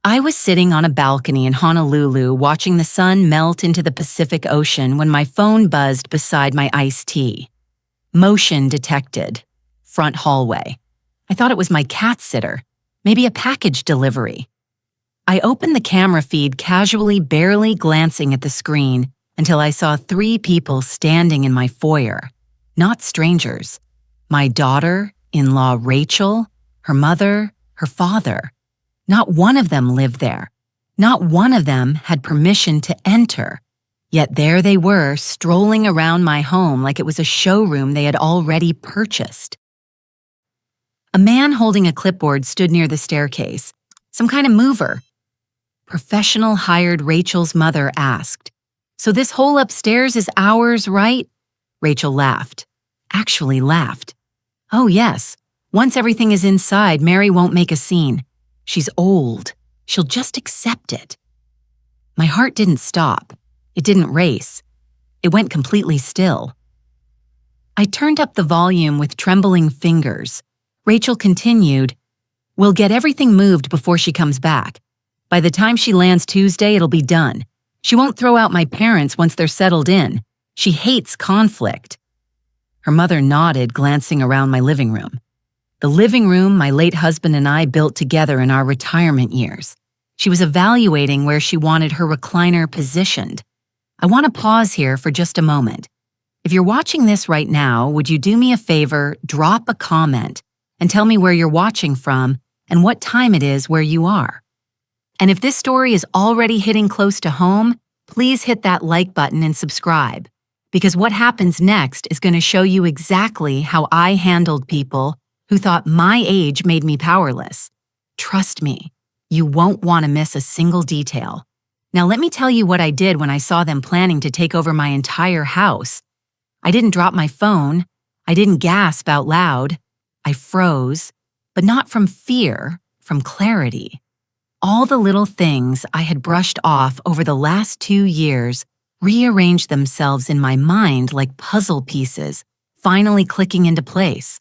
I was sitting on a balcony in Honolulu watching the sun melt into the Pacific Ocean when my phone buzzed beside my iced tea. Motion detected. Front hallway. I thought it was my cat sitter, maybe a package delivery. I opened the camera feed casually, barely glancing at the screen until I saw 3 people standing in my foyer. Not strangers. My daughter-in-law Rachel, her mother, her father. Not one of them lived there. Not one of them had permission to enter. Yet there they were, strolling around my home like it was a showroom they had already purchased. A man holding a clipboard stood near the staircase. Some kind of mover. Professional hired Rachel's mother asked, "So this whole upstairs is ours, right?" Rachel laughed. Actually laughed. "Oh yes, once everything is inside, Mary won't make a scene. She's old. She'll just accept it." My heart didn't stop. It didn't race. It went completely still. I turned up the volume with trembling fingers. Rachel continued, "We'll get everything moved before she comes back. By the time she lands Tuesday, it'll be done. She won't throw out my parents once they're settled in. She hates conflict." Her mother nodded, glancing around my living room. The living room my late husband and I built together in our retirement years. She was evaluating where she wanted her recliner positioned. I want to pause here for just a moment. If you're watching this right now, would you do me a favor, drop a comment, and tell me where you're watching from and what time it is where you are? And if this story is already hitting close to home, please hit that like button and subscribe, because what happens next is going to show you exactly how I handled people who thought my age made me powerless. Trust me, you won't want to miss a single detail. Now let me tell you what I did when I saw them planning to take over my entire house. I didn't drop my phone. I didn't gasp out loud. I froze, but not from fear, from clarity. All the little things I had brushed off over the last 2 years rearranged themselves in my mind like puzzle pieces, finally clicking into place.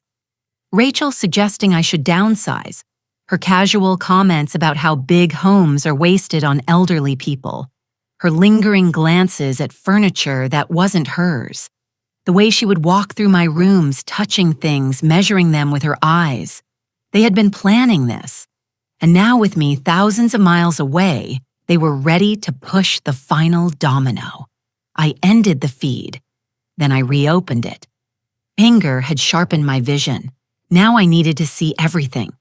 Rachel suggesting I should downsize, her casual comments about how big homes are wasted on elderly people, her lingering glances at furniture that wasn't hers, the way she would walk through my rooms, touching things, measuring them with her eyes. They had been planning this. And now with me thousands of miles away, they were ready to push the final domino. I ended the feed. Then I reopened it. Anger had sharpened my vision. Now I needed to see everything.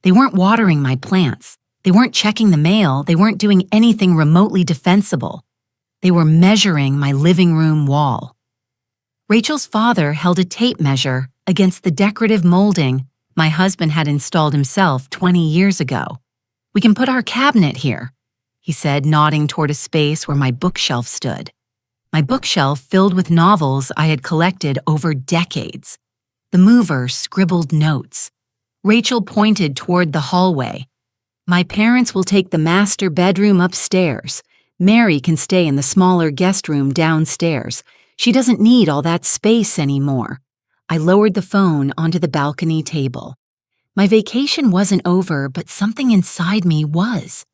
They weren't watering my plants. They weren't checking the mail. They weren't doing anything remotely defensible. They were measuring my living room wall. Rachel's father held a tape measure against the decorative molding my husband had installed himself 20 years ago. "We can put our cabinet here," he said, nodding toward a space where my bookshelf stood. My bookshelf filled with novels I had collected over decades. The mover scribbled notes. Rachel pointed toward the hallway. "My parents will take the master bedroom upstairs. Mary can stay in the smaller guest room downstairs. She doesn't need all that space anymore." I lowered the phone onto the balcony table. My vacation wasn't over, but something inside me was.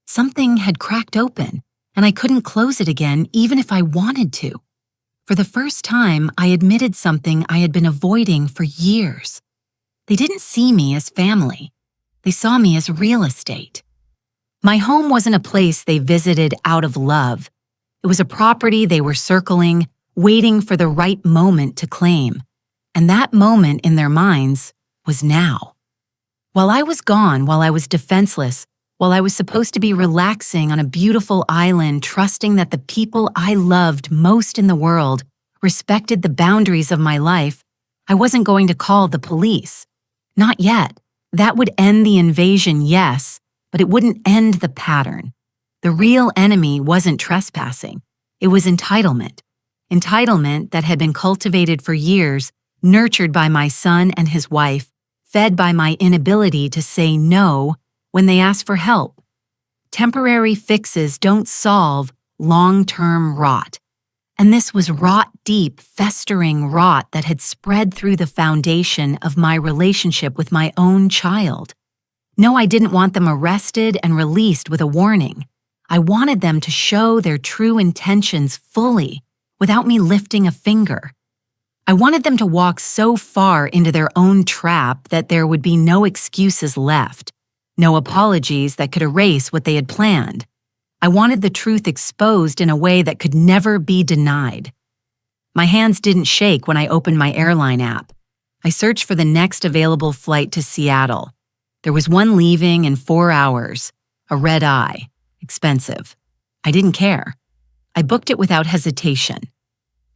Something had cracked open, and I couldn't close it again even if I wanted to. For the first time, I admitted something I had been avoiding for years. They didn't see me as family. They saw me as real estate. My home wasn't a place they visited out of love. It was a property they were circling, waiting for the right moment to claim. And that moment in their minds was now. While I was gone, while I was defenseless, while I was supposed to be relaxing on a beautiful island, trusting that the people I loved most in the world respected the boundaries of my life, I wasn't going to call the police. Not yet. That would end the invasion, yes, but it wouldn't end the pattern. The real enemy wasn't trespassing. It was entitlement. Entitlement that had been cultivated for years, nurtured by my son and his wife, fed by my inability to say no when they asked for help. Temporary fixes don't solve long-term rot. And this was rot deep, festering rot that had spread through the foundation of my relationship with my own child. No, I didn't want them arrested and released with a warning. I wanted them to show their true intentions fully, without me lifting a finger. I wanted them to walk so far into their own trap that there would be no excuses left, no apologies that could erase what they had planned. I wanted the truth exposed in a way that could never be denied. My hands didn't shake when I opened my airline app. I searched for the next available flight to Seattle. There was one leaving in 4 hours, a red-eye, expensive. I didn't care. I booked it without hesitation.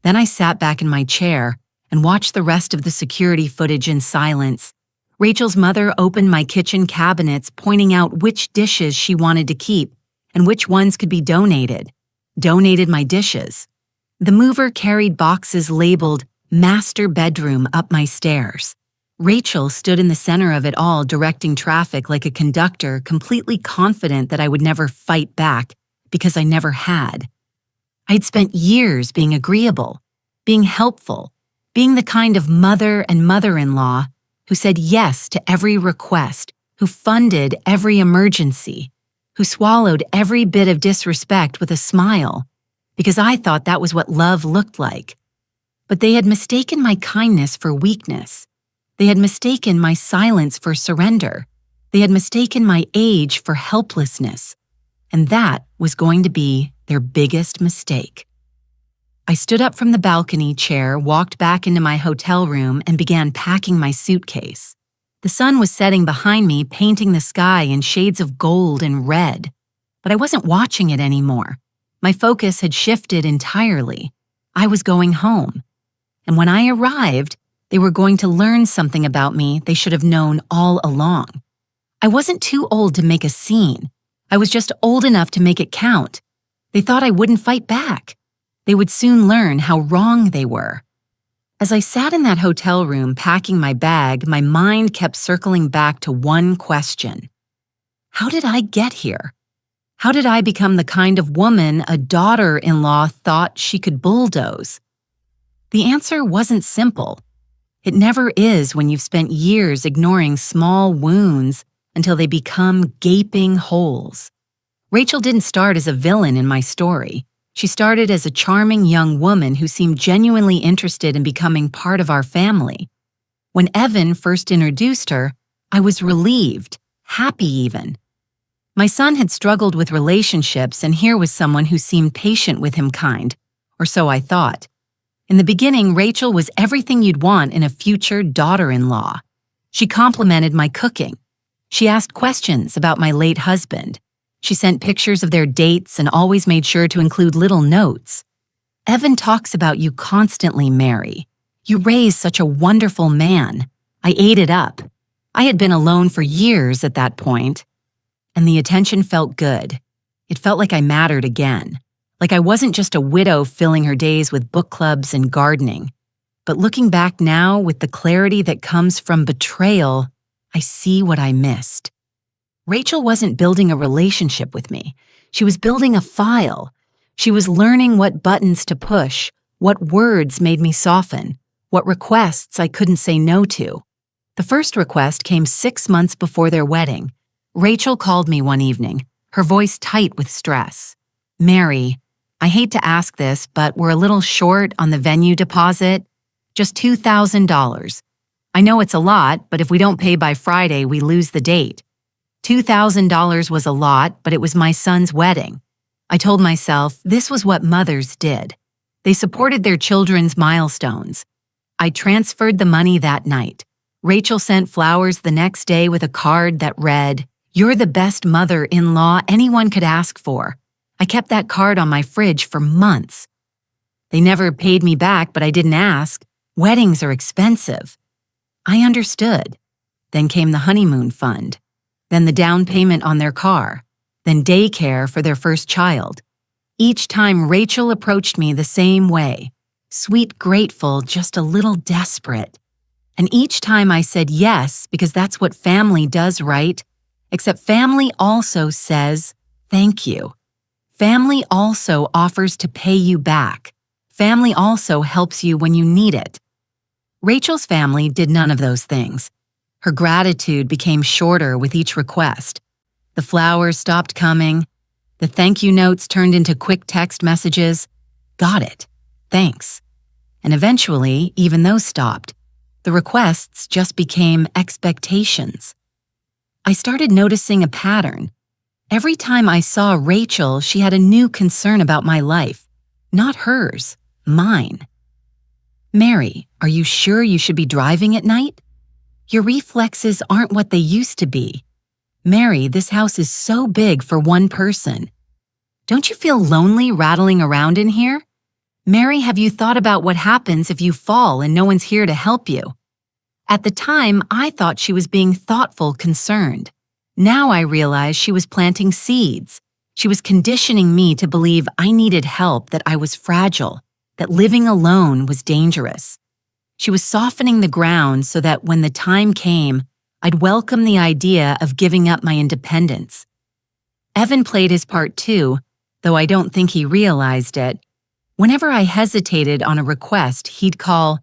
Then I sat back in my chair and watched the rest of the security footage in silence. Rachel's mother opened my kitchen cabinets, pointing out which dishes she wanted to keep and which ones could be donated. Donated my dishes. The mover carried boxes labeled "Master Bedroom" up my stairs. Rachel stood in the center of it all, directing traffic like a conductor, completely confident that I would never fight back because I never had. I'd spent years being agreeable, being helpful, being the kind of mother and mother-in-law who said yes to every request, who funded every emergency, who swallowed every bit of disrespect with a smile, because I thought that was what love looked like. But they had mistaken my kindness for weakness. They had mistaken my silence for surrender. They had mistaken my age for helplessness. And that was going to be their biggest mistake. I stood up from the balcony chair, walked back into my hotel room, and began packing my suitcase. The sun was setting behind me, painting the sky in shades of gold and red. But I wasn't watching it anymore. My focus had shifted entirely. I was going home. And when I arrived, they were going to learn something about me they should have known all along. I wasn't too old to make a scene. I was just old enough to make it count. They thought I wouldn't fight back. They would soon learn how wrong they were. As I sat in that hotel room packing my bag, my mind kept circling back to one question. How did I get here? How did I become the kind of woman a daughter-in-law thought she could bulldoze? The answer wasn't simple. It never is when you've spent years ignoring small wounds until they become gaping holes. Rachel didn't start as a villain in my story. She started as a charming young woman who seemed genuinely interested in becoming part of our family. When Evan first introduced her, I was relieved, happy even. My son had struggled with relationships, and here was someone who seemed patient with him, kind, or so I thought. In the beginning, Rachel was everything you'd want in a future daughter-in-law. She complimented my cooking. She asked questions about my late husband. She sent pictures of their dates and always made sure to include little notes. Evan talks about you constantly, Mary. You raised such a wonderful man. I ate it up. I had been alone for years at that point, and the attention felt good. It felt like I mattered again. Like I wasn't just a widow filling her days with book clubs and gardening. But looking back now with the clarity that comes from betrayal, I see what I missed. Rachel wasn't building a relationship with me. She was building a file. She was learning what buttons to push, what words made me soften, what requests I couldn't say no to. The first request came 6 months before their wedding. Rachel called me one evening, her voice tight with stress. Mary, I hate to ask this, but we're a little short on the venue deposit. Just $2,000. I know it's a lot, but if we don't pay by Friday, we lose the date. $2,000 was a lot, but it was my son's wedding. I told myself this was what mothers did. They supported their children's milestones. I transferred the money that night. Rachel sent flowers the next day with a card that read, "You're the best mother-in-law anyone could ask for." I kept that card on my fridge for months. They never paid me back, but I didn't ask. Weddings are expensive. I understood. Then came the honeymoon fund. Then the down payment on their car. Then daycare for their first child. Each time Rachel approached me the same way. Sweet, grateful, just a little desperate. And each time I said yes, because that's what family does, right? Except family also says, thank you. Family also offers to pay you back. Family also helps you when you need it. Rachel's family did none of those things. Her gratitude became shorter with each request. The flowers stopped coming. The thank you notes turned into quick text messages. Got it. Thanks. And eventually, even those stopped. The requests just became expectations. I started noticing a pattern. Every time I saw Rachel, she had a new concern about my life. Not hers, mine. Mary, are you sure you should be driving at night? Your reflexes aren't what they used to be. Mary, this house is so big for one person. Don't you feel lonely rattling around in here? Mary, have you thought about what happens if you fall and no one's here to help you? At the time, I thought she was being thoughtful, concerned. Now I realize she was planting seeds. She was conditioning me to believe I needed help, that I was fragile, that living alone was dangerous. She was softening the ground so that when the time came, I'd welcome the idea of giving up my independence. Evan played his part too, though I don't think he realized it. Whenever I hesitated on a request, he'd call,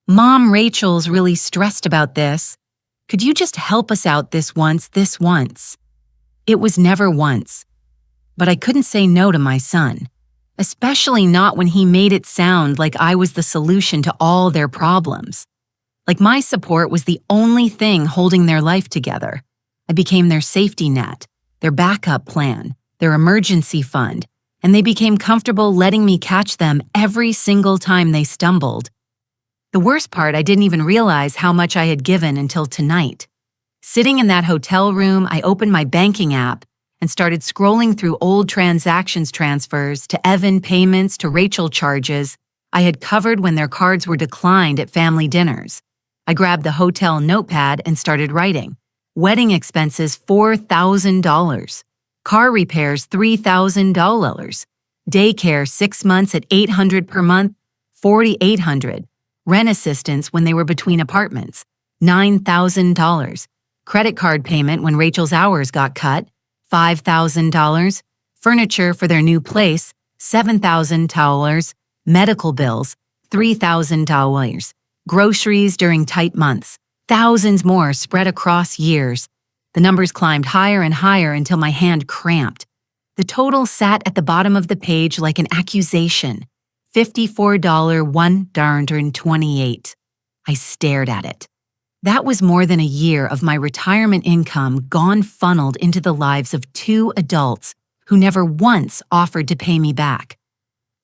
"Mom, Rachel's really stressed about this. Could you just help us out this once? It was never once. But I couldn't say no to my son, especially not when he made it sound like I was the solution to all their problems. Like my support was the only thing holding their life together. I became their safety net, their backup plan, their emergency fund, and they became comfortable letting me catch them every single time they stumbled. The worst part, I didn't even realize how much I had given until tonight. Sitting in that hotel room, I opened my banking app and started scrolling through old transfers to Evan payments to Rachel charges I had covered when their cards were declined at family dinners. I grabbed the hotel notepad and started writing. Wedding expenses, $4,000. Car repairs, $3,000. Daycare, 6 months at $800 per month, $4,800. Rent assistance when they were between apartments, $9,000. Credit card payment when Rachel's hours got cut, $5,000. Furniture for their new place, $7,000. Medical bills, $3,000. Groceries during tight months, thousands more spread across years. The numbers climbed higher and higher until my hand cramped. The total sat at the bottom of the page like an accusation. $54,128. I stared at it. That was more than a year of my retirement income gone funneled into the lives of 2 adults who never once offered to pay me back.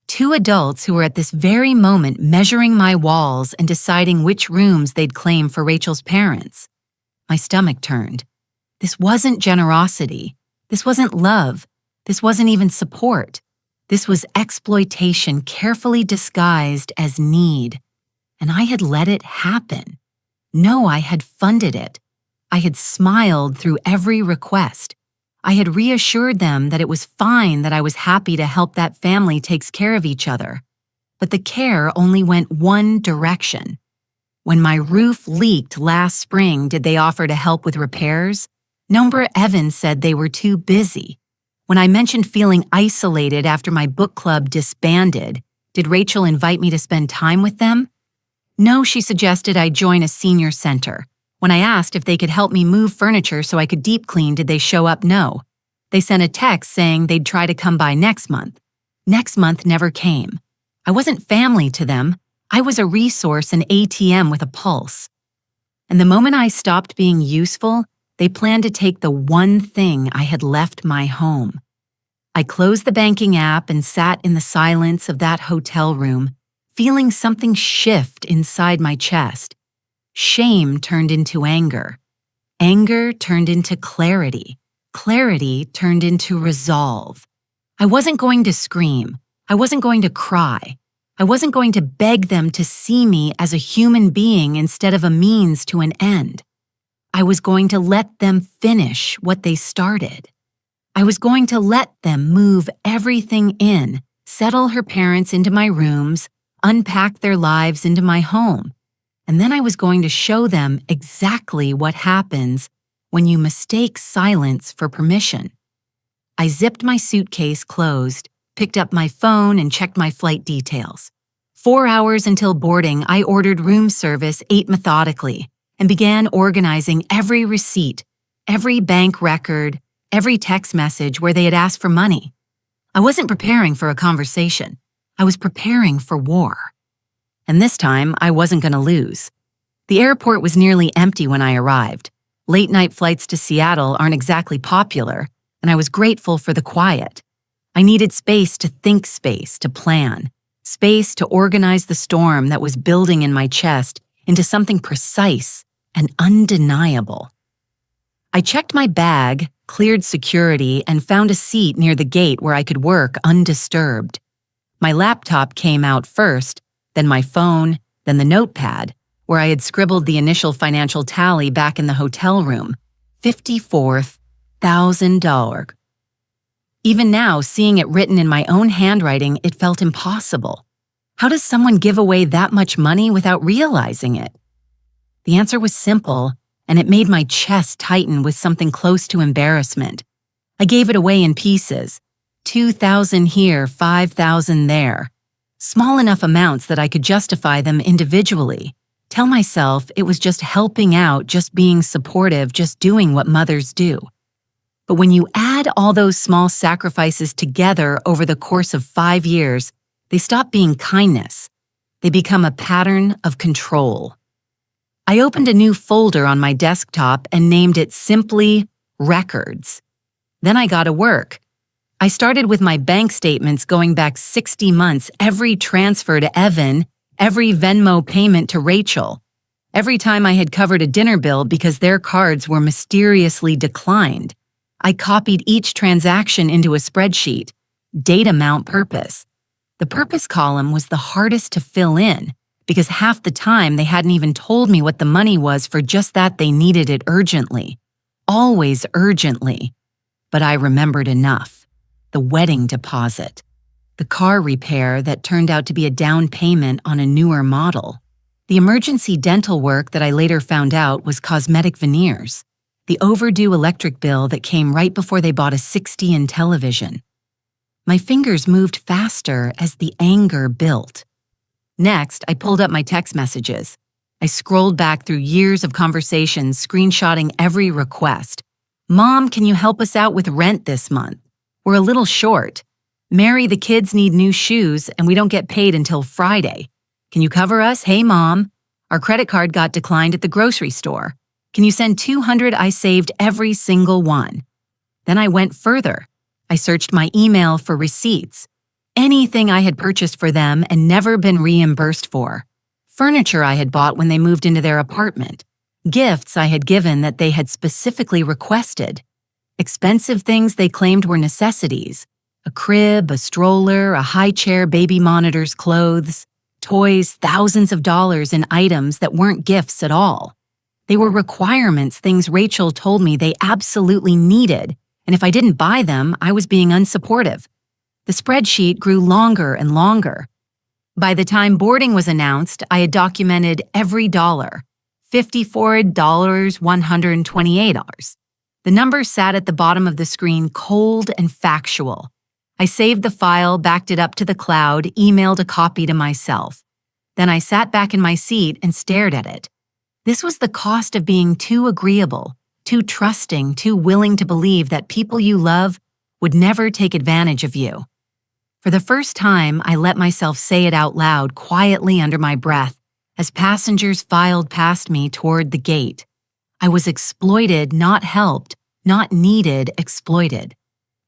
2 adults who were at this very moment measuring my walls and deciding which rooms they'd claim for Rachel's parents. My stomach turned. This wasn't generosity. This wasn't love. This wasn't even support. This was exploitation carefully disguised as need. And I had let it happen. No, I had funded it. I had smiled through every request. I had reassured them that it was fine, that I was happy to help that family take care of each other. But the care only went one direction. When my roof leaked last spring, did they offer to help with repairs? Number Evans said they were too busy. When I mentioned feeling isolated after my book club disbanded, did Rachel invite me to spend time with them? No, she suggested I join a senior center. When I asked if they could help me move furniture so I could deep clean, did they show up? No. They sent a text saying they'd try to come by next month. Next month never came. I wasn't family to them. I was a resource, an ATM with a pulse. And the moment I stopped being useful, they planned to take the one thing I had left my home. I closed the banking app and sat in the silence of that hotel room, feeling something shift inside my chest. Shame turned into anger. Anger turned into clarity. Clarity turned into resolve. I wasn't going to scream. I wasn't going to cry. I wasn't going to beg them to see me as a human being instead of a means to an end. I was going to let them finish what they started. I was going to let them move everything in, settle her parents into my rooms, unpack their lives into my home. And then I was going to show them exactly what happens when you mistake silence for permission. I zipped my suitcase closed, picked up my phone, and checked my flight details. 4 hours until boarding, I ordered room service, ate methodically, and began organizing every receipt, every bank record, every text message where they had asked for money. I wasn't preparing for a conversation. I was preparing for war. And this time, I wasn't going to lose. The airport was nearly empty when I arrived. Late-night flights to Seattle aren't exactly popular, and I was grateful for the quiet. I needed space to think, space to plan, space to organize the storm that was building in my chest into something precise and undeniable. I checked my bag, cleared security, and found a seat near the gate where I could work undisturbed. My laptop came out first, then my phone, then the notepad, where I had scribbled the initial financial tally back in the hotel room, $54,000. Even now, seeing it written in my own handwriting, it felt impossible. How does someone give away that much money without realizing it? The answer was simple, and it made my chest tighten with something close to embarrassment. I gave it away in pieces, 2,000 here, 5,000 there. Small enough amounts that I could justify them individually. Tell myself it was just helping out, just being supportive, just doing what mothers do. But when you add all those small sacrifices together over the course of 5 years, they stop being kindness. They become a pattern of control. I opened a new folder on my desktop and named it simply Records. Then I got to work. I started with my bank statements going back 60 months, every transfer to Evan, every Venmo payment to Rachel, every time I had covered a dinner bill because their cards were mysteriously declined. I copied each transaction into a spreadsheet, date amount purpose. The purpose column was the hardest to fill in because half the time they hadn't even told me what the money was for just that they needed it urgently. Always urgently. But I remembered enough. The wedding deposit. The car repair that turned out to be a down payment on a newer model. The emergency dental work that I later found out was cosmetic veneers. The overdue electric bill that came right before they bought a 60-inch television. My fingers moved faster as the anger built. Next, I pulled up my text messages. I scrolled back through years of conversations, screenshotting every request. Mom, can you help us out with rent this month? We're a little short. Mary, the kids need new shoes and we don't get paid until Friday. Can you cover us? Hey, Mom. Our credit card got declined at the grocery store. Can you send 200? I saved every single one. Then I went further. I searched my email for receipts. Anything I had purchased for them and never been reimbursed for. Furniture I had bought when they moved into their apartment. Gifts I had given that they had specifically requested. Expensive things they claimed were necessities. A crib, a stroller, a high chair, baby monitors, clothes, toys, thousands of dollars in items that weren't gifts at all. They were requirements, things Rachel told me they absolutely needed, and if I didn't buy them, I was being unsupportive. The spreadsheet grew longer and longer. By the time boarding was announced, I had documented every dollar. $54, $128. The numbers sat at the bottom of the screen, cold and factual. I saved the file, backed it up to the cloud, emailed a copy to myself. Then I sat back in my seat and stared at it. This was the cost of being too agreeable, too trusting, too willing to believe that people you love would never take advantage of you. For the first time, I let myself say it out loud, quietly under my breath, as passengers filed past me toward the gate. I was exploited, not helped, not needed, exploited.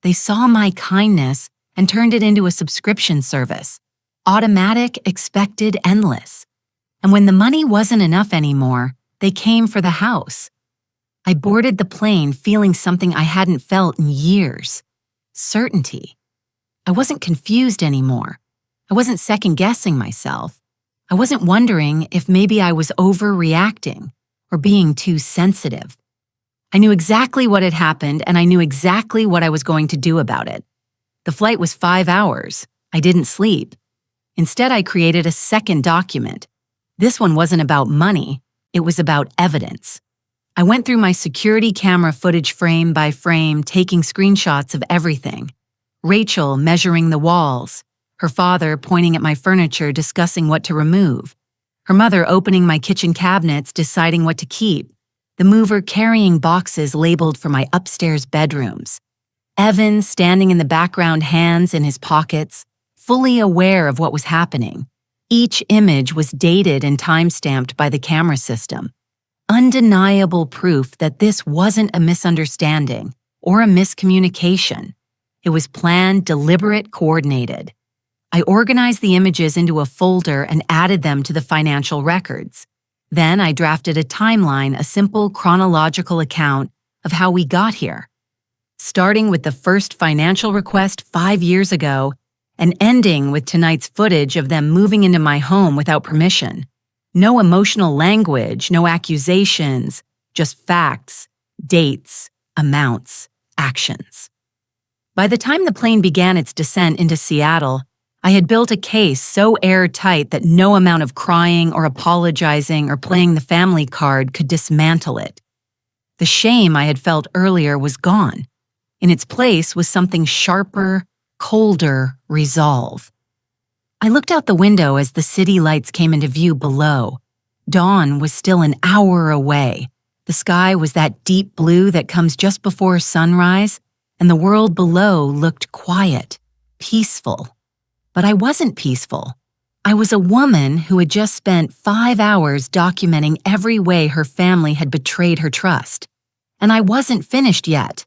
They saw my kindness and turned it into a subscription service. Automatic, expected, endless. And when the money wasn't enough anymore, they came for the house. I boarded the plane feeling something I hadn't felt in years. Certainty. I wasn't confused anymore. I wasn't second-guessing myself. I wasn't wondering if maybe I was overreacting or being too sensitive. I knew exactly what had happened, and I knew exactly what I was going to do about it. The flight was 5 hours. I didn't sleep. Instead, I created a second document. This one wasn't about money. It was about evidence. I went through my security camera footage frame by frame, taking screenshots of everything. Rachel measuring the walls, her father pointing at my furniture, discussing what to remove, Her mother opening my kitchen cabinets, deciding what to keep. The mover carrying boxes labeled for my upstairs bedrooms. Evan standing in the background, hands in his pockets, fully aware of what was happening. Each image was dated and time-stamped by the camera system. Undeniable proof that this wasn't a misunderstanding or a miscommunication. It was planned, deliberate, coordinated. I organized the images into a folder and added them to the financial records. Then I drafted a timeline, a simple chronological account of how we got here, starting with the first financial request 5 years ago and ending with tonight's footage of them moving into my home without permission. No emotional language, no accusations, just facts, dates, amounts, actions. By the time the plane began its descent into Seattle, I had built a case so airtight that no amount of crying or apologizing or playing the family card could dismantle it. The shame I had felt earlier was gone. In its place was something sharper, colder, resolve. I looked out the window as the city lights came into view below. Dawn was still an hour away. The sky was that deep blue that comes just before sunrise, and the world below looked quiet, peaceful. But I wasn't peaceful. I was a woman who had just spent 5 hours documenting every way her family had betrayed her trust. And I wasn't finished yet.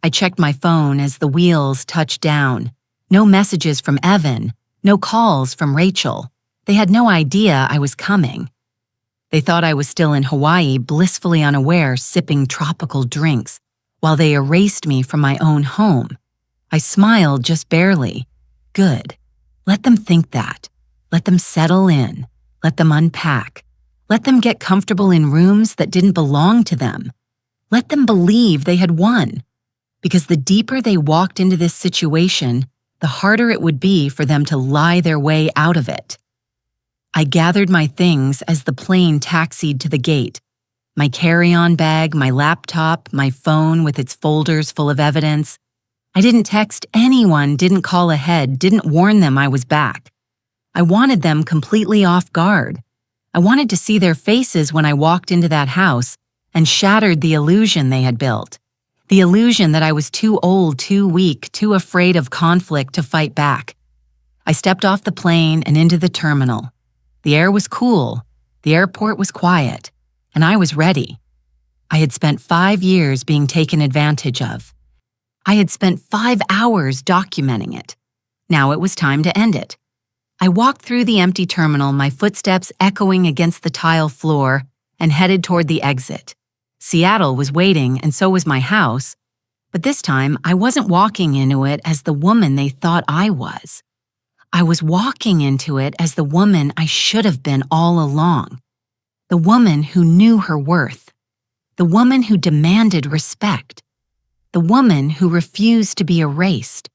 I checked my phone as the wheels touched down. No messages from Evan, no calls from Rachel. They had no idea I was coming. They thought I was still in Hawaii, blissfully unaware, sipping tropical drinks, while they erased me from my own home. I smiled just barely. Good. Let them think that. Let them settle in. Let them unpack. Let them get comfortable in rooms that didn't belong to them. Let them believe they had won. Because the deeper they walked into this situation, the harder it would be for them to lie their way out of it. I gathered my things as the plane taxied to the gate. My carry-on bag, my laptop, my phone with its folders full of evidence. I didn't text anyone, didn't call ahead, didn't warn them I was back. I wanted them completely off guard. I wanted to see their faces when I walked into that house and shattered the illusion they had built. The illusion that I was too old, too weak, too afraid of conflict to fight back. I stepped off the plane and into the terminal. The air was cool, the airport was quiet, and I was ready. I had spent 5 years being taken advantage of. I had spent 5 hours documenting it. Now it was time to end it. I walked through the empty terminal, my footsteps echoing against the tile floor, and headed toward the exit. Seattle was waiting, and so was my house, but this time I wasn't walking into it as the woman they thought I was. I was walking into it as the woman I should have been all along. The woman who knew her worth. The woman who demanded respect. The woman who refused to be erased.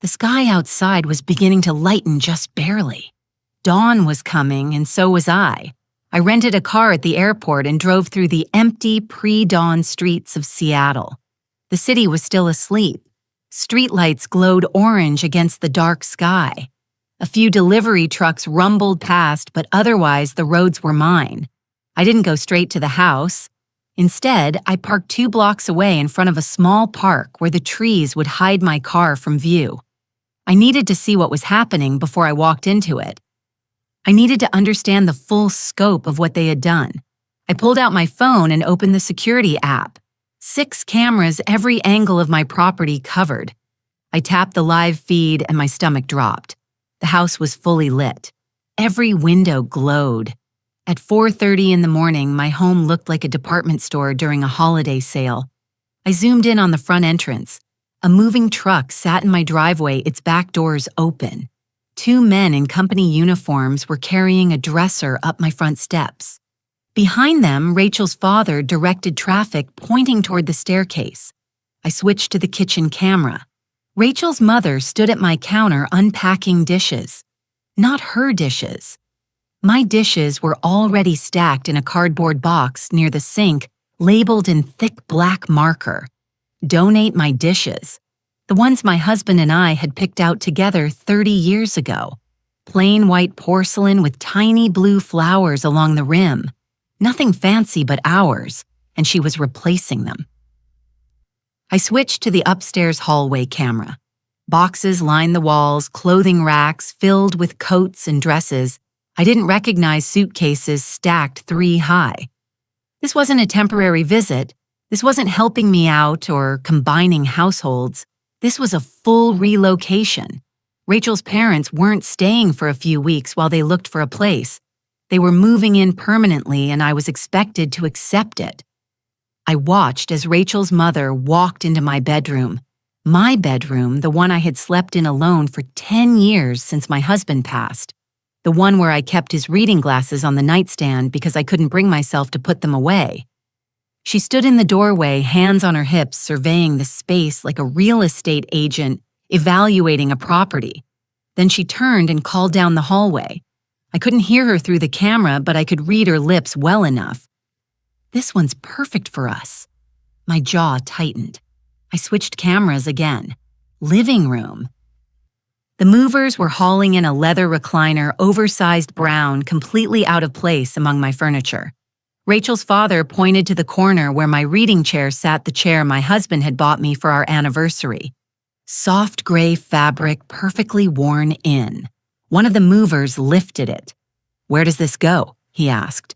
The sky outside was beginning to lighten just barely. Dawn was coming, and so was I. I rented a car at the airport and drove through the empty, pre-dawn streets of Seattle. The city was still asleep. Streetlights glowed orange against the dark sky. A few delivery trucks rumbled past, but otherwise the roads were mine. I didn't go straight to the house. Instead, I parked 2 blocks away in front of a small park where the trees would hide my car from view. I needed to see what was happening before I walked into it. I needed to understand the full scope of what they had done. I pulled out my phone and opened the security app. 6 cameras, every angle of my property covered. I tapped the live feed and my stomach dropped. The house was fully lit. Every window glowed. At 4:30 in the morning, my home looked like a department store during a holiday sale. I zoomed in on the front entrance. A moving truck sat in my driveway, its back doors open. 2 men in company uniforms were carrying a dresser up my front steps. Behind them, Rachel's father directed traffic pointing toward the staircase. I switched to the kitchen camera. Rachel's mother stood at my counter unpacking dishes. Not her dishes. My dishes were already stacked in a cardboard box near the sink, labeled in thick black marker. Donate my dishes. The ones my husband and I had picked out together 30 years ago. plain white porcelain with tiny blue flowers along the rim. Nothing fancy but ours, and she was replacing them. I switched to the upstairs hallway camera. Boxes lined the walls, clothing racks filled with coats and dresses. I didn't recognize suitcases stacked 3 high. This wasn't a temporary visit. This wasn't helping me out or combining households. This was a full relocation. Rachel's parents weren't staying for a few weeks while they looked for a place. They were moving in permanently, and I was expected to accept it. I watched as Rachel's mother walked into my bedroom, the one I had slept in alone for 10 years since my husband passed, the one where I kept his reading glasses on the nightstand because I couldn't bring myself to put them away. She stood in the doorway, hands on her hips, surveying the space like a real estate agent evaluating a property. Then she turned and called down the hallway. I couldn't hear her through the camera, but I could read her lips well enough. This one's perfect for us. My jaw tightened. I switched cameras again. Living room. The movers were hauling in a leather recliner, oversized brown, completely out of place among my furniture. Rachel's father pointed to the corner where my reading chair sat, the chair my husband had bought me for our anniversary. Soft gray fabric, perfectly worn in. One of the movers lifted it. "Where does this go?" he asked.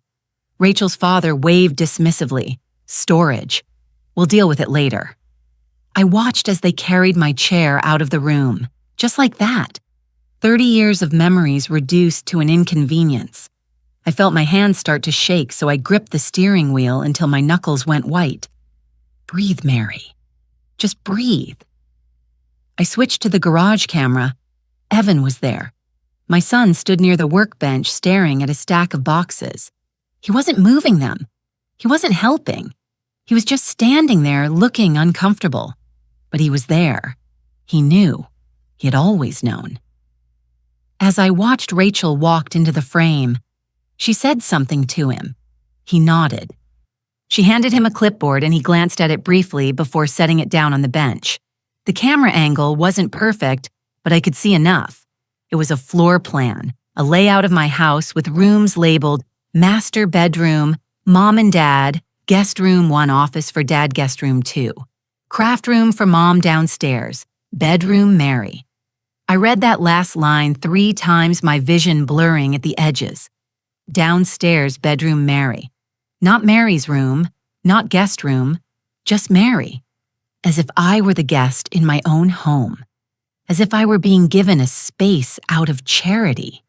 Rachel's father waved dismissively. "Storage. We'll deal with it later." I watched as they carried my chair out of the room. Just like that. 30 years of memories reduced to an inconvenience. I felt my hands start to shake, so I gripped the steering wheel until my knuckles went white. Breathe, Mary. Just breathe. I switched to the garage camera. Evan was there. My son stood near the workbench staring at a stack of boxes. He wasn't moving them. He wasn't helping. He was just standing there looking uncomfortable. But he was there. He knew. He had always known. As I watched Rachel walk into the frame, she said something to him. He nodded. She handed him a clipboard and he glanced at it briefly before setting it down on the bench. The camera angle wasn't perfect, but I could see enough. It was a floor plan, a layout of my house with rooms labeled master bedroom, mom and dad, guest room 1, office for dad, guest room 2, craft room for mom downstairs, bedroom Mary. I read that last line 3 times, my vision blurring at the edges. Downstairs, bedroom Mary. Not Mary's room, not guest room, just Mary. As if I were the guest in my own home. As if I were being given a space out of charity.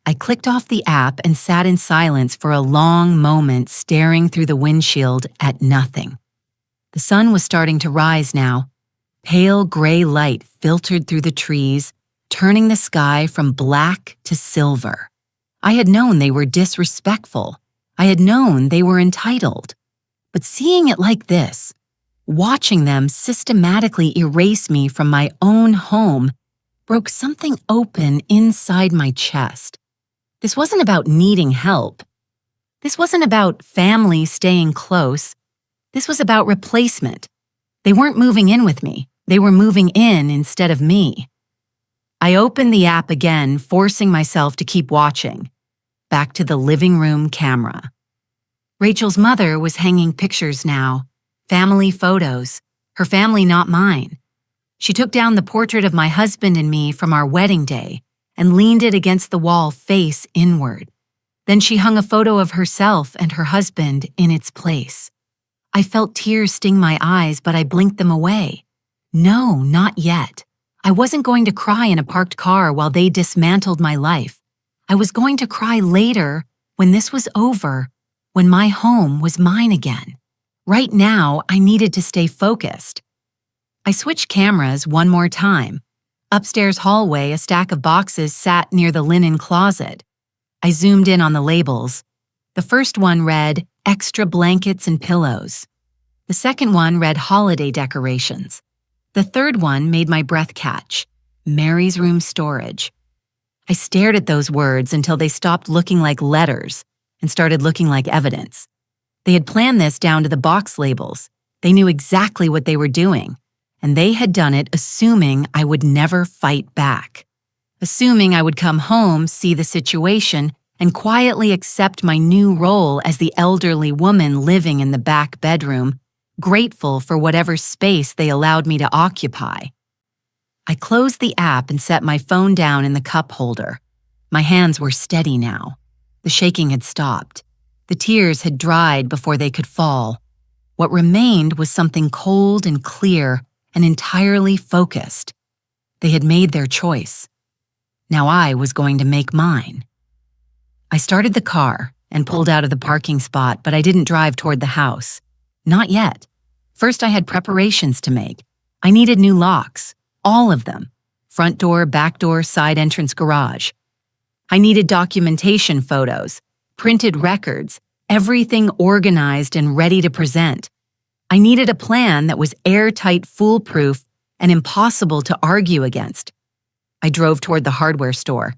I clicked off the app and sat in silence for a long moment, staring through the windshield at nothing. The sun was starting to rise now. Pale gray light filtered through the trees, turning the sky from black to silver. I had known they were disrespectful. I had known they were entitled. But seeing it like this, watching them systematically erase me from my own home, broke something open inside my chest. This wasn't about needing help. This wasn't about family staying close. This was about replacement. They weren't moving in with me. They were moving in instead of me. I opened the app again, forcing myself to keep watching. Back to the living room camera. Rachel's mother was hanging pictures now. Family photos. Her family, not mine. She took down the portrait of my husband and me from our wedding day and leaned it against the wall face inward. Then she hung a photo of herself and her husband in its place. I felt tears sting my eyes, but I blinked them away. No, not yet. I wasn't going to cry in a parked car while they dismantled my life. I was going to cry later, when this was over, when my home was mine again. Right now, I needed to stay focused. I switched cameras one more time. Upstairs hallway, a stack of boxes sat near the linen closet. I zoomed in on the labels. The first one read, extra blankets and pillows. The second one read, holiday decorations. The third one made my breath catch, Mary's room storage. I stared at those words until they stopped looking like letters and started looking like evidence. They had planned this down to the box labels. They knew exactly what they were doing, and they had done it assuming I would never fight back. assuming I would come home, see the situation, and quietly accept my new role as the elderly woman living in the back bedroom, grateful for whatever space they allowed me to occupy. I closed the app and set my phone down in the cup holder. My hands were steady now. The shaking had stopped. The tears had dried before they could fall. What remained was something cold and clear and entirely focused. They had made their choice. Now I was going to make mine. I started the car and pulled out of the parking spot, but I didn't drive toward the house. Not yet. First, I had preparations to make. I needed new locks, all of them. Front door, back door, side entrance, garage. I needed documentation photos, printed records, everything organized and ready to present. I needed a plan that was airtight, foolproof, and impossible to argue against. I drove toward the hardware store.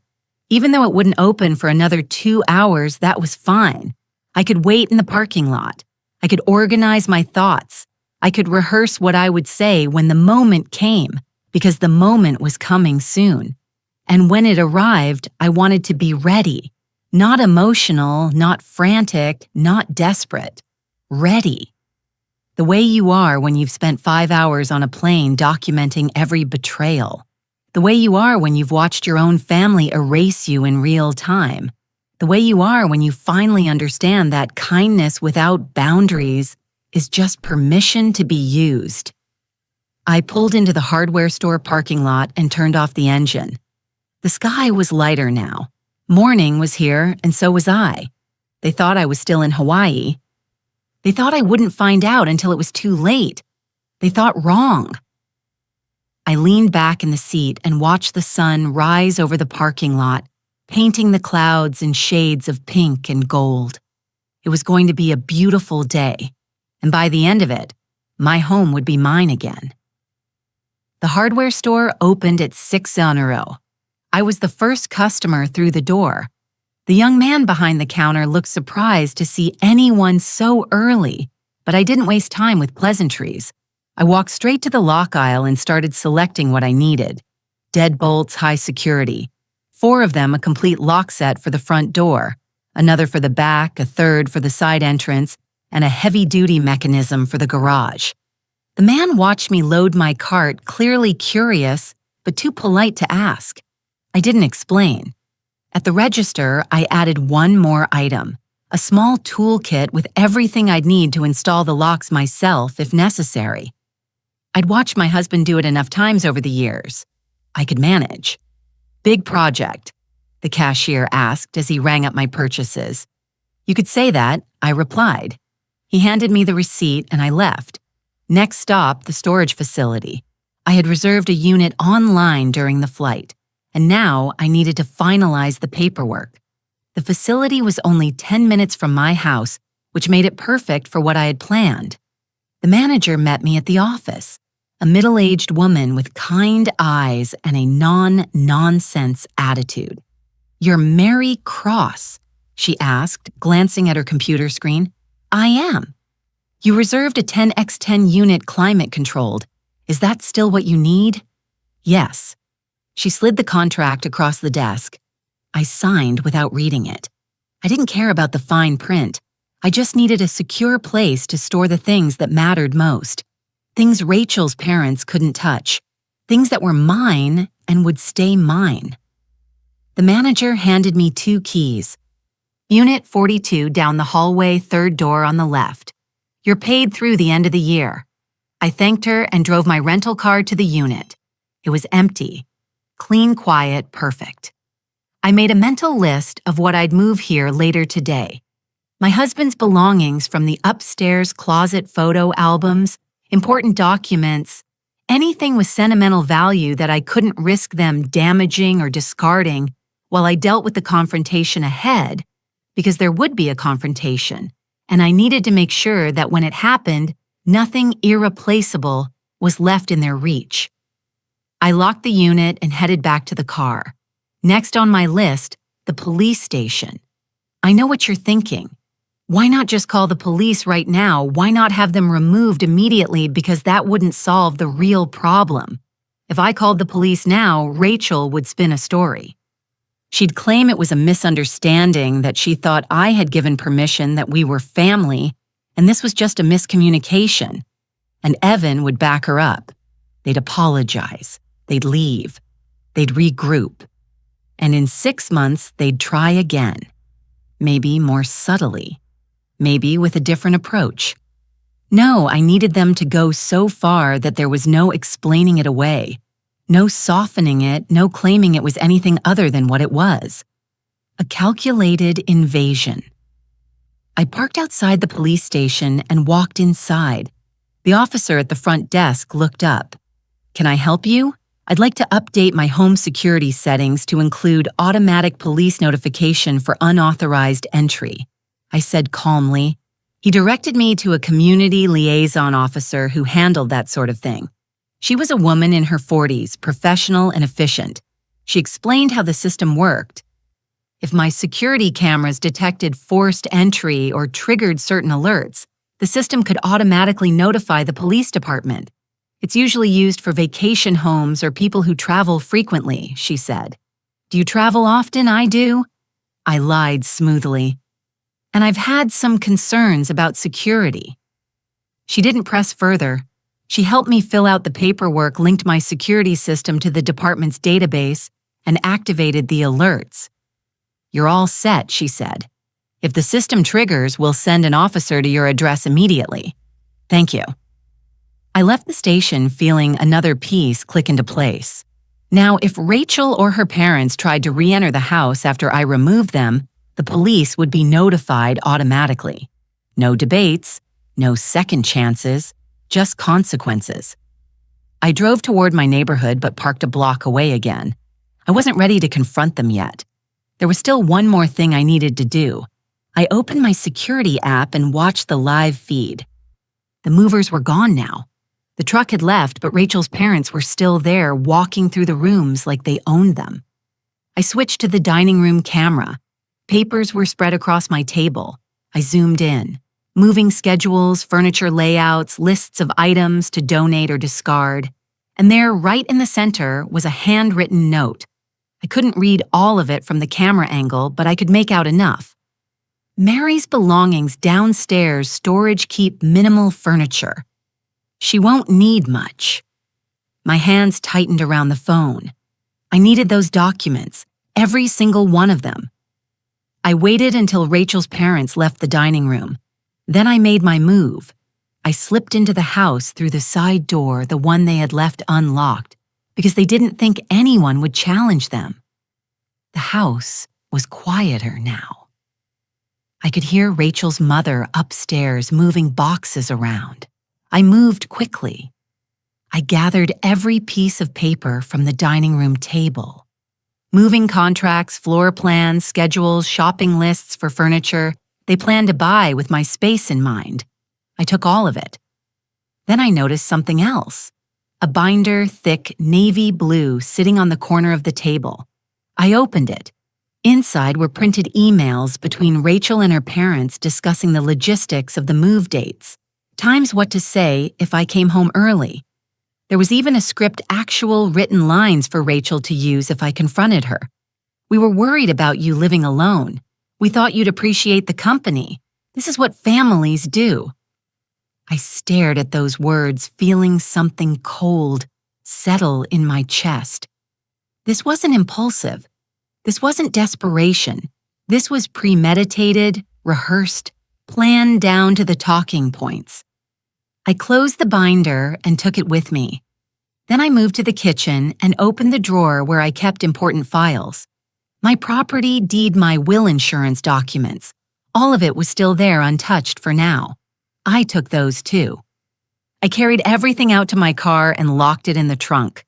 Even though it wouldn't open for another 2 hours, that was fine. I could wait in the parking lot. I could organize my thoughts. I could rehearse what I would say when the moment came, because the moment was coming soon. And when it arrived, I wanted to be ready. Not emotional, not frantic, not desperate. Ready. The way you are when you've spent 5 hours on a plane documenting every betrayal. The way you are when you've watched your own family erase you in real time. The way you are when you finally understand that kindness without boundaries is just permission to be used. I pulled into the hardware store parking lot and turned off the engine. The sky was lighter now. Morning was here, and so was I. They thought I was still in Hawaii. They thought I wouldn't find out until it was too late. They thought wrong. I leaned back in the seat and watched the sun rise over the parking lot, painting the clouds in shades of pink and gold. It was going to be a beautiful day, and by the end of it, my home would be mine again. The hardware store opened at 6 on a row. I was the first customer through the door. The young man behind the counter looked surprised to see anyone so early, but I didn't waste time with pleasantries. I walked straight to the lock aisle and started selecting what I needed. Deadbolts, high security. 4 of them a complete lock set for the front door, another for the back, a third for the side entrance, and a heavy-duty mechanism for the garage. The man watched me load my cart, clearly curious, but too polite to ask. I didn't explain. At the register, I added one more item, a small toolkit with everything I'd need to install the locks myself if necessary. I'd watched my husband do it enough times over the years. I could manage. Big project, the cashier asked as he rang up my purchases. You could say that, I replied. He handed me the receipt and I left. Next stop, the storage facility. I had reserved a unit online during the flight, and now I needed to finalize the paperwork. The facility was only 10 minutes from my house, which made it perfect for what I had planned. The manager met me at the office, a middle-aged woman with kind eyes and a non-nonsense attitude. "You're Mary Cross?" she asked, glancing at her computer screen. "I am." "You reserved a 10x10 unit climate-controlled. Is that still what you need?" "Yes." She slid the contract across the desk. I signed without reading it. I didn't care about the fine print. I just needed a secure place to store the things that mattered most. Things Rachel's parents couldn't touch. Things that were mine and would stay mine. The manager handed me 2 keys. Unit 42 down the hallway, 3rd door on the left. You're paid through the end of the year. I thanked her and drove my rental car to the unit. It was empty. Clean, quiet, perfect. I made a mental list of what I'd move here later today. My husband's belongings from the upstairs closet photo albums, important documents, anything with sentimental value that I couldn't risk them damaging or discarding while I dealt with the confrontation ahead, because there would be a confrontation, and I needed to make sure that when it happened, nothing irreplaceable was left in their reach. I locked the unit and headed back to the car. Next on my list, the police station. I know what you're thinking. Why not just call the police right now? Why not have them removed immediately, because that wouldn't solve the real problem? If I called the police now, Rachel would spin a story. She'd claim it was a misunderstanding, that she thought I had given permission, that we were family, and this was just a miscommunication. And Evan would back her up. They'd apologize. They'd leave. They'd regroup. And in 6 months, they'd try again. Maybe more subtly. Maybe with a different approach. No, I needed them to go so far that there was no explaining it away. No softening it, no claiming it was anything other than what it was. A calculated invasion. I parked outside the police station and walked inside. The officer at the front desk looked up. "Can I help you? I'd like to update my home security settings to include automatic police notification for unauthorized entry," I said calmly. He directed me to a community liaison officer who handled that sort of thing. She was a woman in her 40s, professional and efficient. She explained how the system worked. If my security cameras detected forced entry or triggered certain alerts, the system could automatically notify the police department. It's usually used for vacation homes or people who travel frequently, she said. "Do you travel often?" "I do." I lied smoothly. "And I've had some concerns about security." She didn't press further. She helped me fill out the paperwork, linked my security system to the department's database, and activated the alerts. "You're all set," she said. "If the system triggers, we'll send an officer to your address immediately." "Thank you." I left the station feeling another piece click into place. Now, if Rachel or her parents tried to re-enter the house after I removed them, the police would be notified automatically. No debates, no second chances, just consequences. I drove toward my neighborhood but parked a block away again. I wasn't ready to confront them yet. There was still one more thing I needed to do. I opened my security app and watched the live feed. The movers were gone now. The truck had left, but Rachel's parents were still there, walking through the rooms like they owned them. I switched to the dining room camera. Papers were spread across my table. I zoomed in. Moving schedules, furniture layouts, lists of items to donate or discard. And there, right in the center, was a handwritten note. I couldn't read all of it from the camera angle, but I could make out enough. "Mary's belongings downstairs, storage, keep minimal furniture. She won't need much." My hands tightened around the phone. I needed those documents, every single one of them. I waited until Rachel's parents left the dining room. Then I made my move. I slipped into the house through the side door, the one they had left unlocked, because they didn't think anyone would challenge them. The house was quieter now. I could hear Rachel's mother upstairs moving boxes around. I moved quickly. I gathered every piece of paper from the dining room table. Moving contracts, floor plans, schedules, shopping lists for furniture they planned to buy with my space in mind. I took all of it. Then I noticed something else. A binder, thick navy blue, sitting on the corner of the table. I opened it. Inside were printed emails between Rachel and her parents discussing the logistics of the move dates. Times what to say if I came home early. There was even a script, actual written lines for Rachel to use if I confronted her. "We were worried about you living alone. We thought you'd appreciate the company. This is what families do." I stared at those words, feeling something cold settle in my chest. This wasn't impulsive. This wasn't desperation. This was premeditated, rehearsed, planned down to the talking points. I closed the binder and took it with me. Then I moved to the kitchen and opened the drawer where I kept important files. My property deed, my will insurance documents. All of it was still there untouched for now. I took those too. I carried everything out to my car and locked it in the trunk.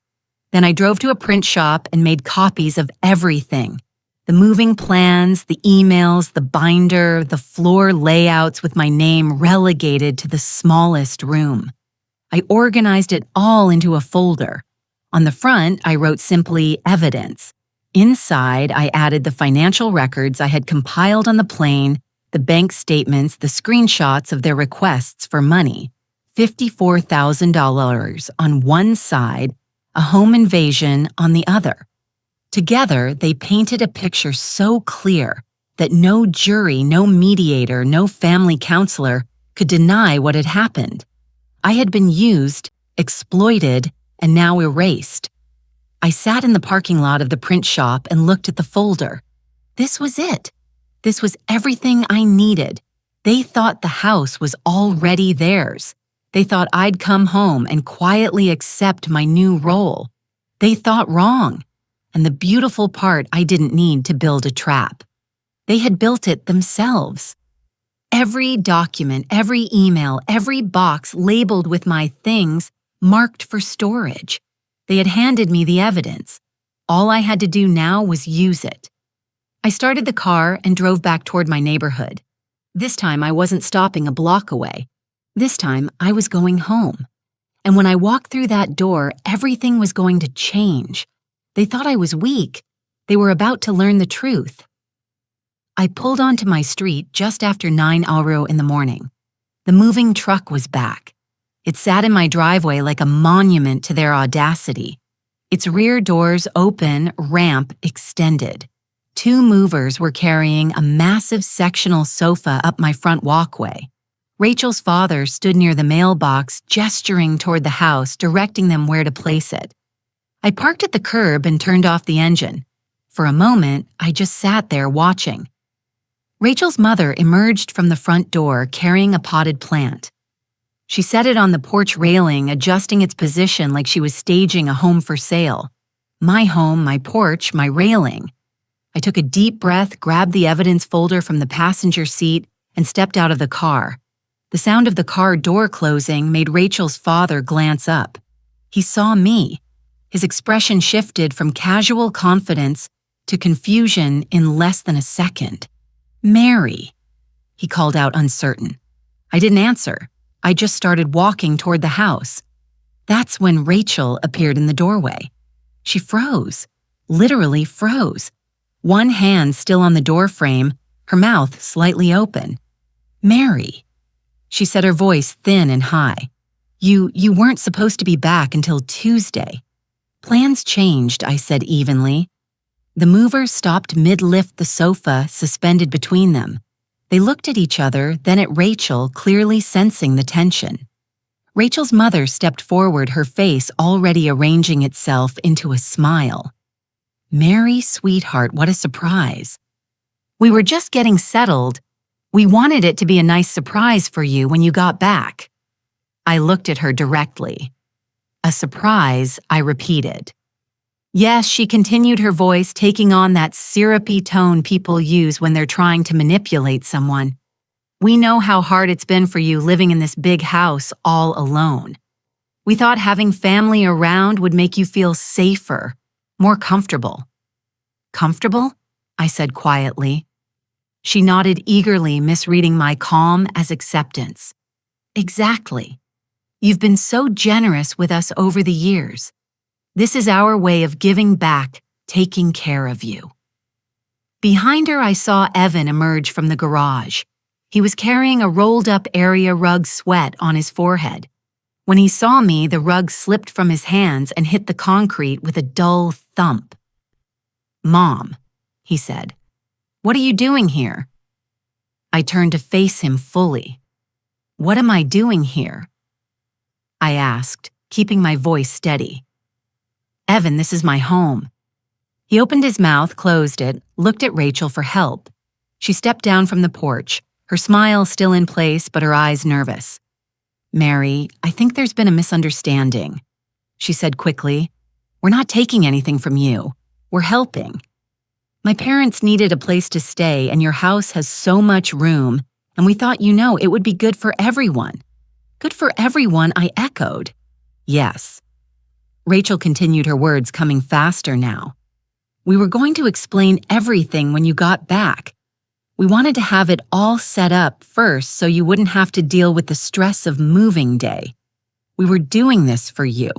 Then I drove to a print shop and made copies of everything. The moving plans, the emails, the binder, the floor layouts with my name relegated to the smallest room. I organized it all into a folder. On the front, I wrote simply evidence. Inside, I added the financial records I had compiled on the plane, the bank statements, the screenshots of their requests for money. $54,000 on one side, a home invasion on the other. Together, they painted a picture so clear that no jury, no mediator, no family counselor could deny what had happened. I had been used, exploited, and now erased. I sat in the parking lot of the print shop and looked at the folder. This was it. This was everything I needed. They thought the house was already theirs. They thought I'd come home and quietly accept my new role. They thought wrong. And the beautiful part, I didn't need to build a trap. They had built it themselves. Every document, every email, every box labeled with my things marked for storage. They had handed me the evidence. All I had to do now was use it. I started the car and drove back toward my neighborhood. This time I wasn't stopping a block away. This time I was going home. And when I walked through that door, everything was going to change. They thought I was weak. They were about to learn the truth. I pulled onto my street just after 9 Auro in the morning. The moving truck was back. It sat in my driveway like a monument to their audacity. Its rear doors open, ramp extended. 2 movers were carrying a massive sectional sofa up my front walkway. Rachel's father stood near the mailbox, gesturing toward the house, directing them where to place it. I parked at the curb and turned off the engine. For a moment, I just sat there watching. Rachel's mother emerged from the front door carrying a potted plant. She set it on the porch railing, adjusting its position like she was staging a home for sale. My home, my porch, my railing. I took a deep breath, grabbed the evidence folder from the passenger seat, and stepped out of the car. The sound of the car door closing made Rachel's father glance up. He saw me. His expression shifted from casual confidence to confusion in less than a second. "Mary," he called out uncertain. I didn't answer. I just started walking toward the house. That's when Rachel appeared in the doorway. She froze, literally froze. One hand still on the door frame, her mouth slightly open. "Mary," she said, her voice thin and high. You weren't supposed to be back until Tuesday." "Plans changed," I said evenly. The movers stopped mid-lift the sofa suspended between them. They looked at each other, then at Rachel, clearly sensing the tension. Rachel's mother stepped forward, her face already arranging itself into a smile. "Mary, sweetheart, what a surprise. We were just getting settled. We wanted it to be a nice surprise for you when you got back." I looked at her directly. "A surprise," I repeated. "Yes," she continued, her voice taking on that syrupy tone people use when they're trying to manipulate someone. "We know how hard it's been for you living in this big house all alone. We thought having family around would make you feel safer, more comfortable." "Comfortable?" I said quietly. She nodded eagerly, misreading my calm as acceptance. "Exactly. You've been so generous with us over the years. This is our way of giving back, taking care of you." Behind her, I saw Evan emerge from the garage. He was carrying a rolled-up area rug, sweat on his forehead. When he saw me, the rug slipped from his hands and hit the concrete with a dull thump. "Mom," he said, "what are you doing here?" I turned to face him fully. "What am I doing here?" I asked, keeping my voice steady. "Evan, this is my home." He opened his mouth, closed it, looked at Rachel for help. She stepped down from the porch, her smile still in place but her eyes nervous. "Mary, I think there's been a misunderstanding," she said quickly. "We're not taking anything from you. We're helping. My parents needed a place to stay and your house has so much room, and we thought, it would be good for everyone." "Good for everyone," I echoed. "Yes." Rachel continued, her words coming faster now. "We were going to explain everything when you got back. We wanted to have it all set up first so you wouldn't have to deal with the stress of moving day. We were doing this for you."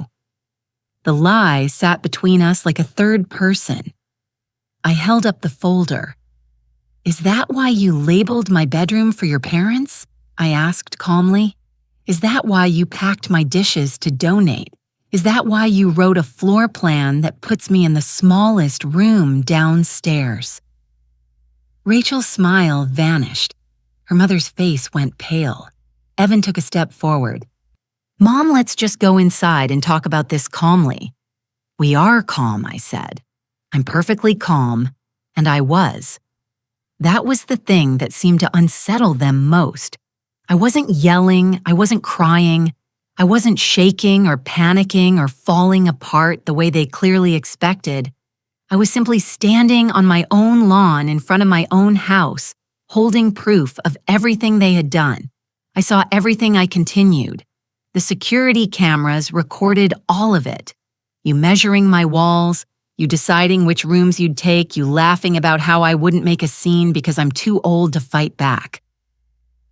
The lie sat between us like a third person. I held up the folder. "Is that why you labeled my bedroom for your parents?" I asked calmly. "Is that why you packed my dishes to donate Is that why you wrote a floor plan that puts me in the smallest room downstairs?" Rachel's smile vanished. Her mother's face went pale. Evan took a step forward. "Mom, let's just go inside and talk about this calmly." "We are calm," I said. "I'm perfectly calm," and I was. That was the thing that seemed to unsettle them most. I wasn't yelling, I wasn't crying, I wasn't shaking or panicking or falling apart the way they clearly expected. I was simply standing on my own lawn in front of my own house, holding proof of everything they had done. I saw everything I continued. The security cameras recorded all of it. You measuring my walls, you deciding which rooms you'd take, you laughing about how I wouldn't make a scene because I'm too old to fight back.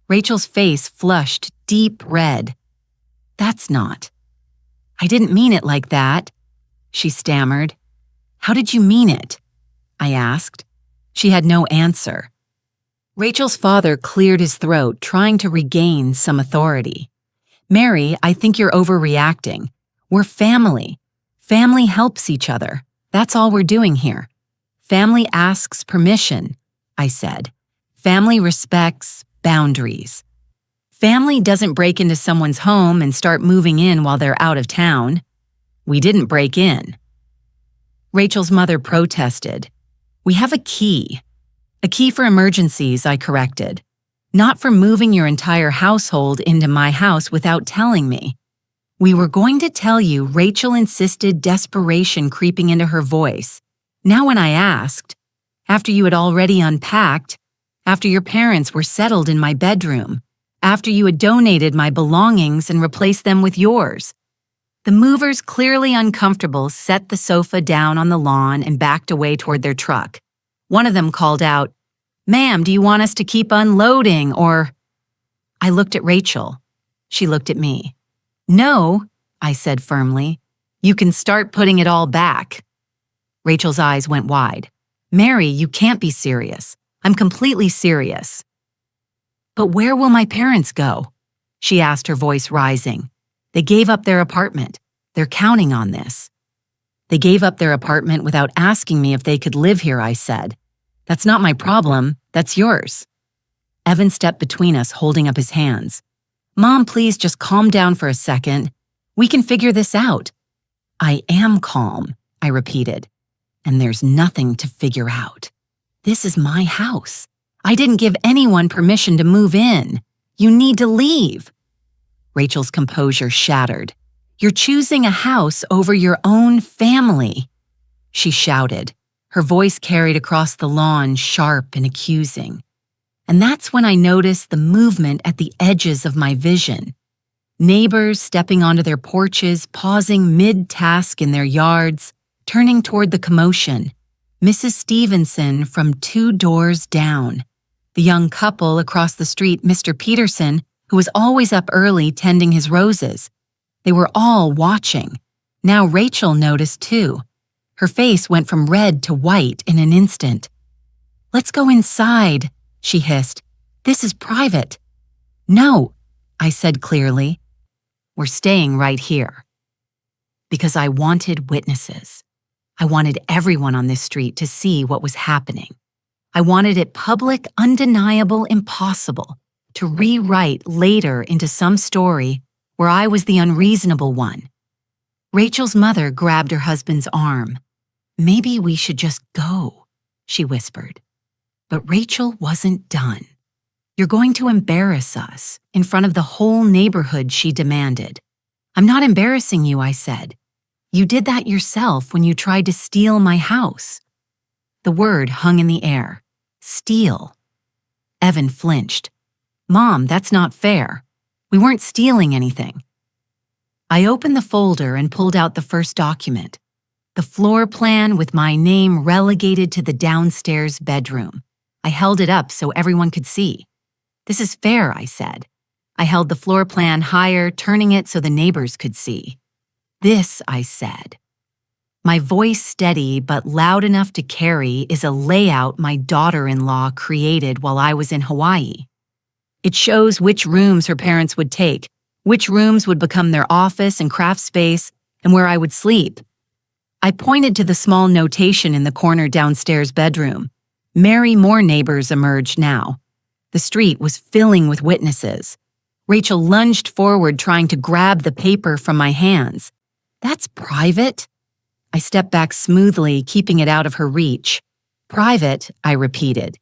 Rachel's face flushed deep red. "That's not. I didn't mean it like that," she stammered. "How did you mean it?" I asked. She had no answer. Rachel's father cleared his throat, trying to regain some authority. "Mary, I think you're overreacting. We're family. Family helps each other. That's all we're doing here. Family asks permission," I said. "Family respects boundaries. Family doesn't break into someone's home and start moving in while they're out of town. We didn't break in." Rachel's mother protested. "We have a key. A key for emergencies," I corrected. "Not for moving your entire household into my house without telling me." "We were going to tell you," Rachel insisted, desperation creeping into her voice. "Now when I asked, after you had already unpacked, after your parents were settled in my bedroom, after you had donated my belongings and replaced them with yours." The movers, clearly uncomfortable, set the sofa down on the lawn and backed away toward their truck. One of them called out, "Ma'am, do you want us to keep unloading or—" I looked at Rachel. She looked at me. "No," I said firmly. "You can start putting it all back." Rachel's eyes went wide. "Mary, you can't be serious. I'm completely serious." "But where will my parents go?" she asked, her voice rising. "They gave up their apartment. They're counting on this." "They gave up their apartment without asking me if they could live here," I said. "That's not my problem. That's yours." Evan stepped between us, holding up his hands. "Mom, please just calm down for a second. We can figure this out." "I am calm," I repeated. "And there's nothing to figure out. This is my house. I didn't give anyone permission to move in. You need to leave." Rachel's composure shattered. "You're choosing a house over your own family," she shouted. Her voice carried across the lawn, sharp and accusing. And that's when I noticed the movement at the edges of my vision. Neighbors stepping onto their porches, pausing mid-task in their yards, turning toward the commotion. Mrs. Stevenson from 2 doors down. The young couple across the street, Mr. Peterson, who was always up early tending his roses. They were all watching. Now Rachel noticed too. Her face went from red to white in an instant. "Let's go inside," she hissed. "This is private." "No," I said clearly. "We're staying right here." Because I wanted witnesses. I wanted everyone on this street to see what was happening. I wanted it public, undeniable, impossible, to rewrite later into some story where I was the unreasonable one. Rachel's mother grabbed her husband's arm. "Maybe we should just go," she whispered. But Rachel wasn't done. "You're going to embarrass us in front of the whole neighborhood," she demanded. "I'm not embarrassing you," I said. "You did that yourself when you tried to steal my house." The word hung in the air. Steal. Evan flinched. "Mom, that's not fair. We weren't stealing anything." I opened the folder and pulled out the first document. The floor plan with my name relegated to the downstairs bedroom. I held it up so everyone could see. "This is fair," I said. I held the floor plan higher, turning it so the neighbors could see. "This," I said. My voice steady but loud enough to carry is a layout my daughter-in-law created while I was in Hawaii. It shows which rooms her parents would take, which rooms would become their office and craft space, and where I would sleep. I pointed to the small notation in the corner downstairs bedroom. Merry more neighbors emerged now. The street was filling with witnesses. Rachel lunged forward, trying to grab the paper from my hands. That's private. I stepped back smoothly, keeping it out of her reach. Private, I repeated.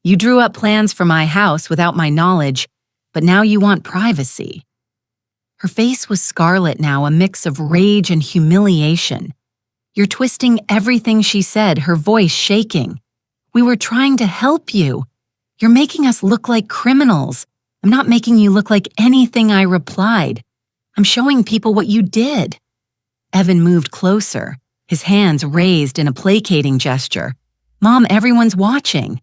You drew up plans for my house without my knowledge, but now you want privacy. Her face was scarlet now, a mix of rage and humiliation. You're twisting everything she said, her voice shaking. We were trying to help you. You're making us look like criminals. I'm not making you look like anything, I replied. I'm showing people what you did. Evan moved closer, his hands raised in a placating gesture. Mom, everyone's watching.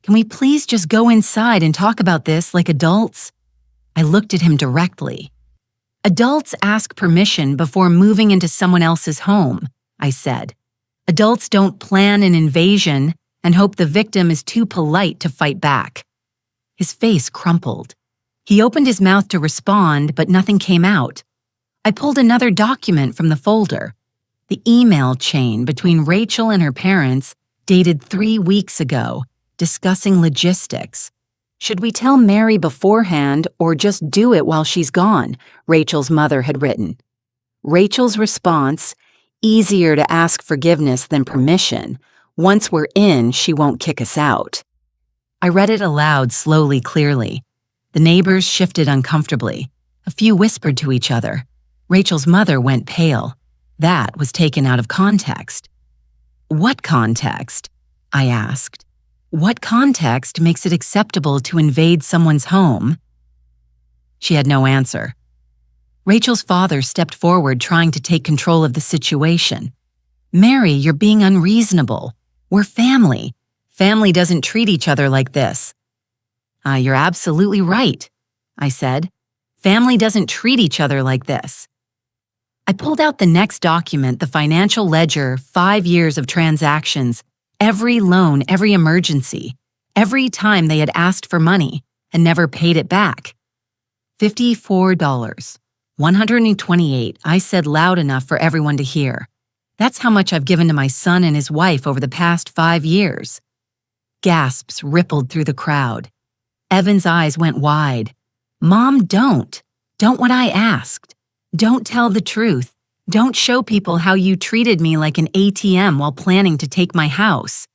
Can we please just go inside and talk about this like adults? I looked at him directly. Adults ask permission before moving into someone else's home, I said. Adults don't plan an invasion and hope the victim is too polite to fight back. His face crumpled. He opened his mouth to respond, but nothing came out. I pulled another document from the folder. The email chain between Rachel and her parents, dated 3 weeks ago, discussing logistics. Should we tell Mary beforehand or just do it while she's gone? Rachel's mother had written. Rachel's response, easier to ask forgiveness than permission. Once we're in, she won't kick us out. I read it aloud slowly, clearly. The neighbors shifted uncomfortably. A few whispered to each other. Rachel's mother went pale. That was taken out of context. What context? I asked. What context makes it acceptable to invade someone's home? She had no answer. Rachel's father stepped forward, trying to take control of the situation. Mary, you're being unreasonable. We're family. Family doesn't treat each other like this. You're absolutely right, I said. Family doesn't treat each other like this. I pulled out the next document, the financial ledger, 5 years of transactions, every loan, every emergency, every time they had asked for money and never paid it back. $54, $128, I said loud enough for everyone to hear. That's how much I've given to my son and his wife over the past 5 years. Gasps rippled through the crowd. Evan's eyes went wide. Mom, don't. Don't what I asked. Don't tell the truth. Don't show people how you treated me like an ATM while planning to take my house.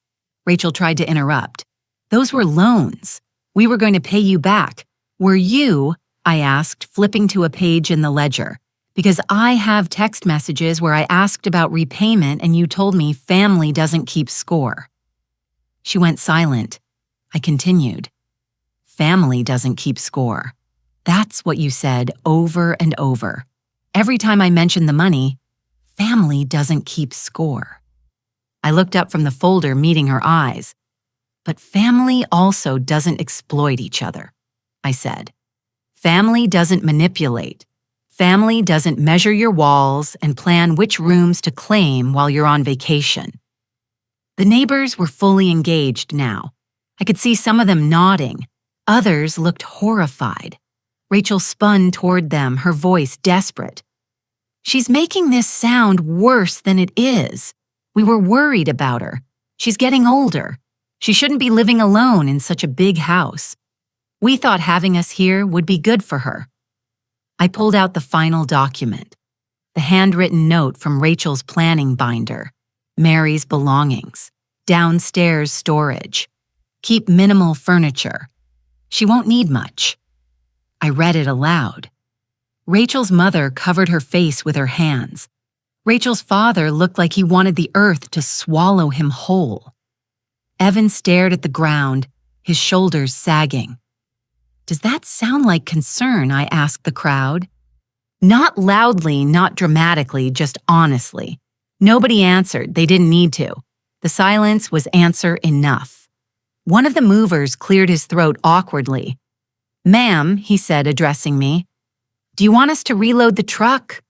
Rachel tried to interrupt. Those were loans. We were going to pay you back. Were you? I asked, flipping to a page in the ledger. Because I have text messages where I asked about repayment and you told me family doesn't keep score. She went silent. I continued. Family doesn't keep score. That's what you said over and over. Every time I mentioned the money, family doesn't keep score. I looked up from the folder, meeting her eyes. But family also doesn't exploit each other, I said. Family doesn't manipulate. Family doesn't measure your walls and plan which rooms to claim while you're on vacation. The neighbors were fully engaged now. I could see some of them nodding. Others looked horrified. Rachel spun toward them, her voice desperate. She's making this sound worse than it is. We were worried about her. She's getting older. She shouldn't be living alone in such a big house. We thought having us here would be good for her. I pulled out the final document, the handwritten note from Rachel's planning binder, Mary's belongings, downstairs storage, keep minimal furniture. She won't need much. I read it aloud. Rachel's mother covered her face with her hands. Rachel's father looked like he wanted the earth to swallow him whole. Evan stared at the ground, his shoulders sagging. Does that sound like concern? I asked the crowd. Not loudly, not dramatically, just honestly. Nobody answered. They didn't need to. The silence was answer enough. One of the movers cleared his throat awkwardly. Ma'am, he said, addressing me, do you want us to reload the truck?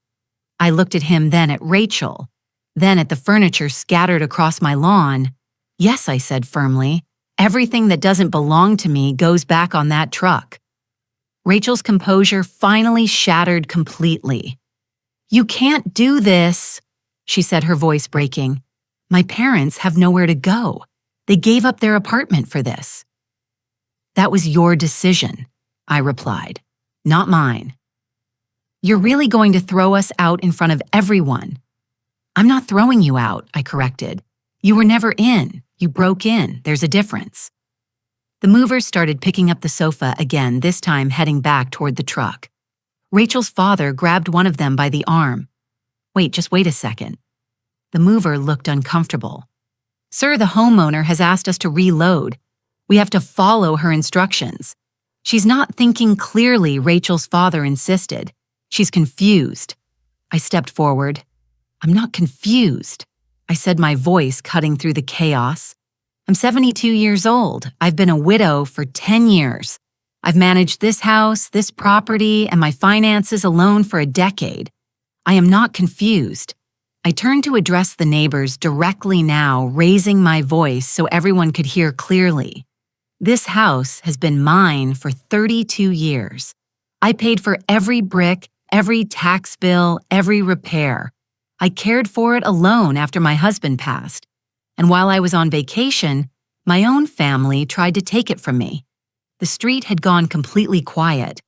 I looked at him, then at Rachel, then at the furniture scattered across my lawn. Yes, I said firmly. Everything that doesn't belong to me goes back on that truck. Rachel's composure finally shattered completely. "You can't do this," she said, her voice breaking. "My parents have nowhere to go. They gave up their apartment for this." "That was your decision," I replied, "not mine." "You're really going to throw us out in front of everyone." "I'm not throwing you out," I corrected. "You were never in. You broke in. There's a difference." The movers started picking up the sofa again, this time heading back toward the truck. Rachel's father grabbed one of them by the arm. Just wait a second." The mover looked uncomfortable. "Sir, the homeowner has asked us to reload. We have to follow her instructions." "She's not thinking clearly," Rachel's father insisted. "She's confused." I stepped forward. "I'm not confused," I said, my voice cutting through the chaos. "I'm 72 years old. I've been a widow for 10 years. I've managed this house, this property, and my finances alone for a decade. I am not confused." I turned to address the neighbors directly now, raising my voice so everyone could hear clearly. "This house has been mine for 32 years. I paid for every brick, every tax bill, every repair. I cared for it alone after my husband passed. And while I was on vacation, my own family tried to take it from me. The street had gone completely quiet.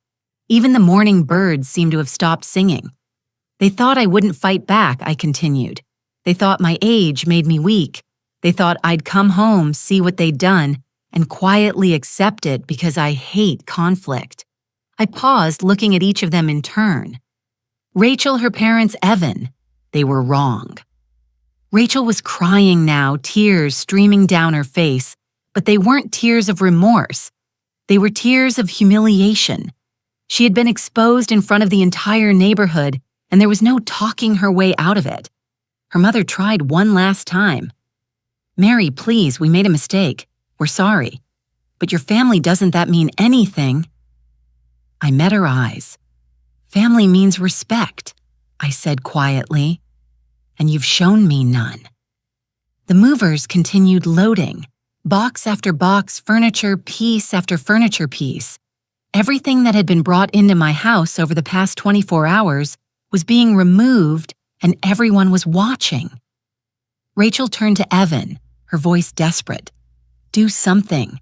Even the morning birds seemed to have stopped singing. They thought I wouldn't fight back," I continued. "They thought my age made me weak. They thought I'd come home, see what they'd done, and quietly accept it because I hate conflict." I paused, looking at each of them in turn. Rachel, her parents, Evan. They were wrong. Rachel was crying now, tears streaming down her face, but they weren't tears of remorse. They were tears of humiliation. She had been exposed in front of the entire neighborhood, and there was no talking her way out of it. Her mother tried one last time. "Mary, please, we made a mistake. We're sorry. But your family, doesn't that mean anything?" I met her eyes. "Family means respect," I said quietly, "and you've shown me none." The movers continued loading, box after box, furniture piece after furniture piece. Everything that had been brought into my house over the past 24 hours was being removed, and everyone was watching. Rachel turned to Evan, her voice desperate. "Do something.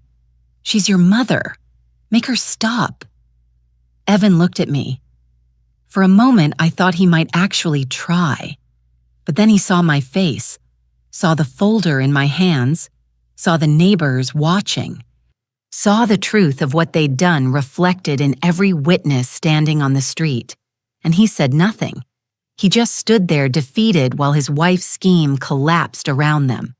She's your mother. Make her stop." Evan looked at me. For a moment, I thought he might actually try. But then he saw my face, saw the folder in my hands, saw the neighbors watching, saw the truth of what they'd done reflected in every witness standing on the street. And he said nothing. He just stood there defeated while his wife's scheme collapsed around them.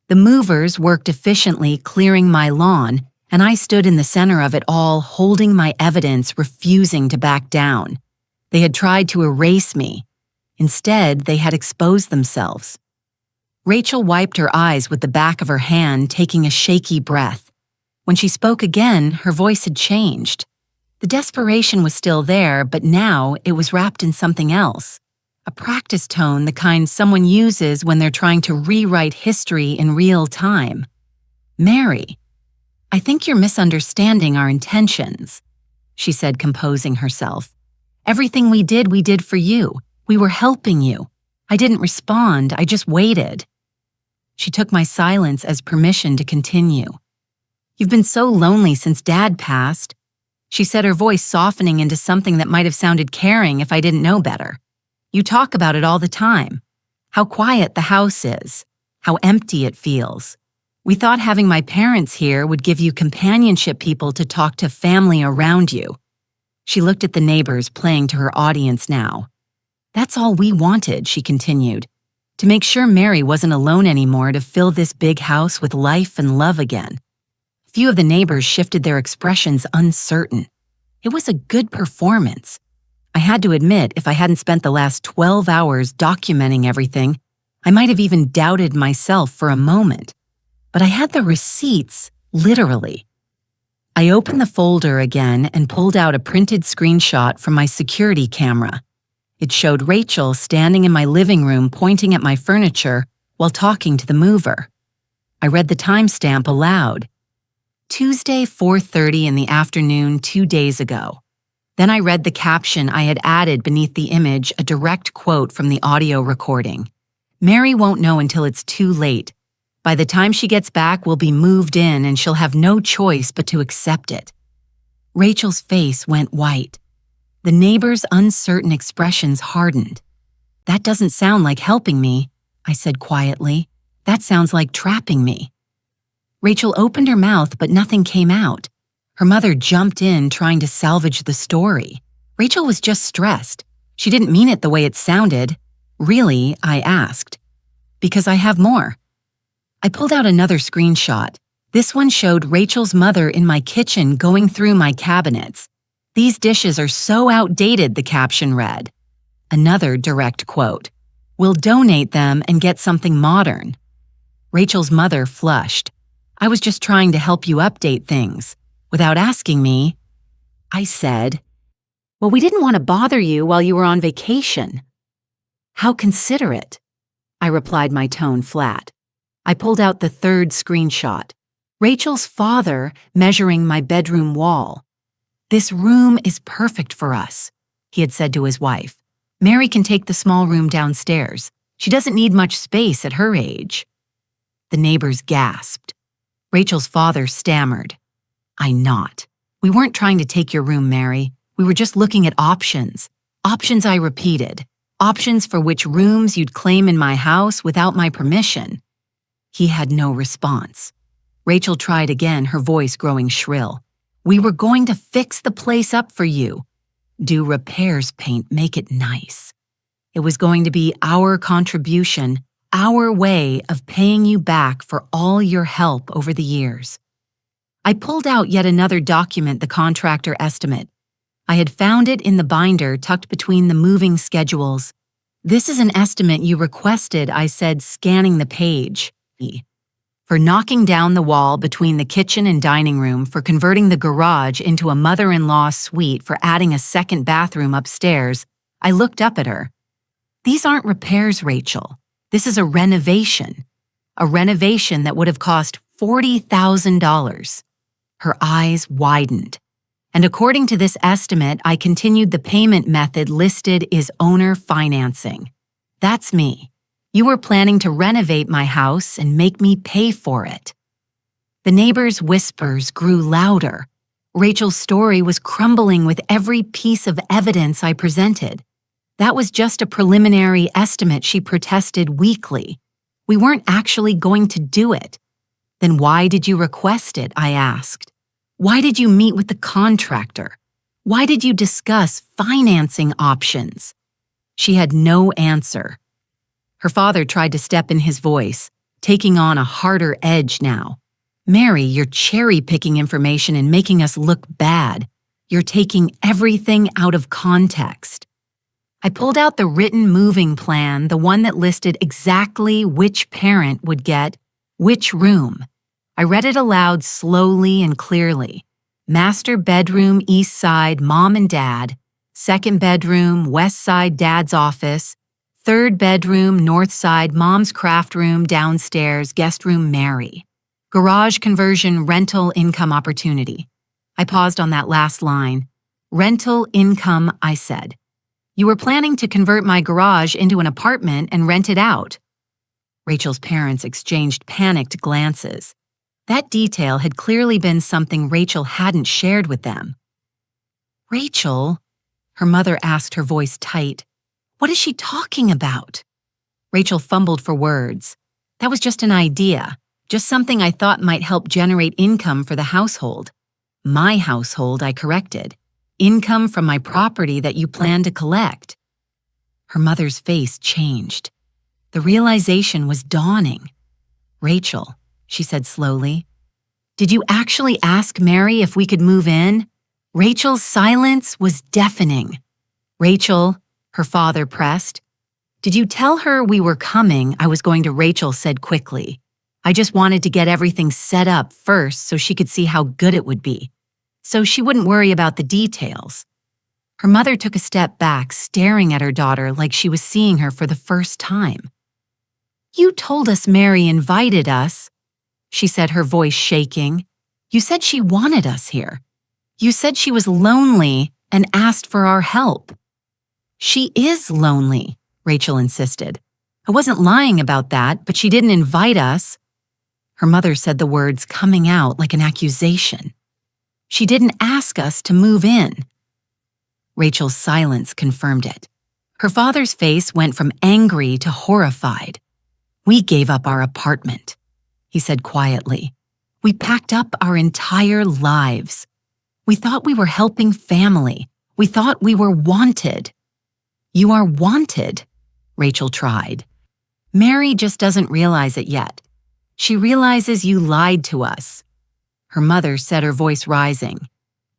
The movers worked efficiently clearing my lawn, and I stood in the center of it all, holding my evidence, refusing to back down. They had tried to erase me. Instead, they had exposed themselves. Rachel wiped her eyes with the back of her hand, taking a shaky breath. When she spoke again, her voice had changed. The desperation was still there, but now it was wrapped in something else. A practice tone, the kind someone uses when they're trying to rewrite history in real time. "Mary, I think you're misunderstanding our intentions," she said, composing herself. "Everything we did for you. We were helping you. I didn't respond, I just waited." She took my silence as permission to continue. "You've been so lonely since Dad passed," she said, her voice softening into something that might have sounded caring if I didn't know better. "You talk about it all the time. How quiet the house is. How empty it feels. We thought having my parents here would give you companionship, people to talk to, family around you." She looked at the neighbors, playing to her audience now. "That's all we wanted," she continued, "to make sure Mary wasn't alone anymore, to fill this big house with life and love again." A few of the neighbors shifted their expressions, uncertain. It was a good performance. I had to admit, if I hadn't spent the last 12 hours documenting everything, I might have even doubted myself for a moment. But I had the receipts, literally. I opened the folder again and pulled out a printed screenshot from my security camera. It showed Rachel standing in my living room pointing at my furniture while talking to the mover. I read the timestamp aloud. Tuesday, 4:30 in the afternoon, 2 days ago. Then I read the caption I had added beneath the image, a direct quote from the audio recording. "Mary won't know until it's too late. By the time she gets back, we'll be moved in and she'll have no choice but to accept it." Rachel's face went white. The neighbor's uncertain expressions hardened. "That doesn't sound like helping me," I said quietly. "That sounds like trapping me." Rachel opened her mouth, but nothing came out. Her mother jumped in, trying to salvage the story. Rachel was just stressed. She didn't mean it the way it sounded. "Really?" I asked. "Because I have more." I pulled out another screenshot. This one showed Rachel's mother in my kitchen going through my cabinets. "These dishes are so outdated," the caption read. Another direct quote. "We'll donate them and get something modern." Rachel's mother flushed. "I was just trying to help you update things. Without asking me," I said. "Well, we didn't want to bother you while you were on vacation." "How considerate," I replied, my tone flat. I pulled out the third screenshot. Rachel's father measuring my bedroom wall. "This room is perfect for us," he had said to his wife. "Mary can take the small room downstairs. She doesn't need much space at her age." The neighbors gasped. Rachel's father stammered. We weren't trying to take your room, Mary. We were just looking at options. Options, I repeated. Options for which rooms you'd claim in my house without my permission." He had no response. Rachel tried again, her voice growing shrill. "We were going to fix the place up for you. Do repairs, paint, make it nice. It was going to be our contribution, our way of paying you back for all your help over the years." I pulled out yet another document, the contractor estimate. I had found it in the binder tucked between the moving schedules. "This is an estimate you requested," I said, scanning the page. "For knocking down the wall between the kitchen and dining room, for converting the garage into a mother-in-law suite, for adding a second bathroom upstairs." I looked up at her. "These aren't repairs, Rachel. This is a renovation. A renovation that would have cost $40,000. Her eyes widened. "And according to this estimate," I continued, "the payment method listed is owner financing. That's me. You were planning to renovate my house and make me pay for it." The neighbors' whispers grew louder. Rachel's story was crumbling with every piece of evidence I presented. "That was just a preliminary estimate," she protested weakly. "We weren't actually going to do it." "Then why did you request it?" I asked. "Why did you meet with the contractor? Why did you discuss financing options?" She had no answer. Her father tried to step in, his voice taking on a harder edge now. "Mary, you're cherry-picking information and making us look bad. You're taking everything out of context." I pulled out the written moving plan, the one that listed exactly which parent would get which room. I read it aloud slowly and clearly. "Master bedroom, east side, mom and dad. Second bedroom, west side, dad's office. Third bedroom, north side, mom's craft room, downstairs, guest room, Mary. Garage conversion, rental income opportunity." I paused on that last line. "Rental income," I said. "You were planning to convert my garage into an apartment and rent it out." Rachel's parents exchanged panicked glances. That detail had clearly been something Rachel hadn't shared with them. "Rachel," her mother asked, her voice tight, "what is she talking about?" Rachel fumbled for words. "That was just an idea, just something I thought might help generate income for the household." "My household," I corrected. "Income from my property that you plan to collect." Her mother's face changed. The realization was dawning. "Rachel," she said slowly, "did you actually ask Mary if we could move in?" Rachel's silence was deafening. "Rachel," her father pressed. "Did you tell her we were coming?" I was going to. Rachel said quickly. "I just wanted to get everything set up first so she could see how good it would be, so she wouldn't worry about the details." Her mother took a step back, staring at her daughter like she was seeing her for the first time. "You told us Mary invited us," she said, her voice shaking. "You said she wanted us here. You said she was lonely and asked for our help. She is lonely, Rachel insisted. I wasn't lying about that, but she didn't invite us. Her mother said the words coming out like an accusation. She didn't ask us to move in. Rachel's silence confirmed it. Her father's face went from angry to horrified. We gave up our apartment, he said quietly. We packed up our entire lives. We thought we were helping family. We thought we were wanted. You are wanted, Rachel tried. Mary just doesn't realize it yet. She realizes you lied to us. Her mother said, her voice rising.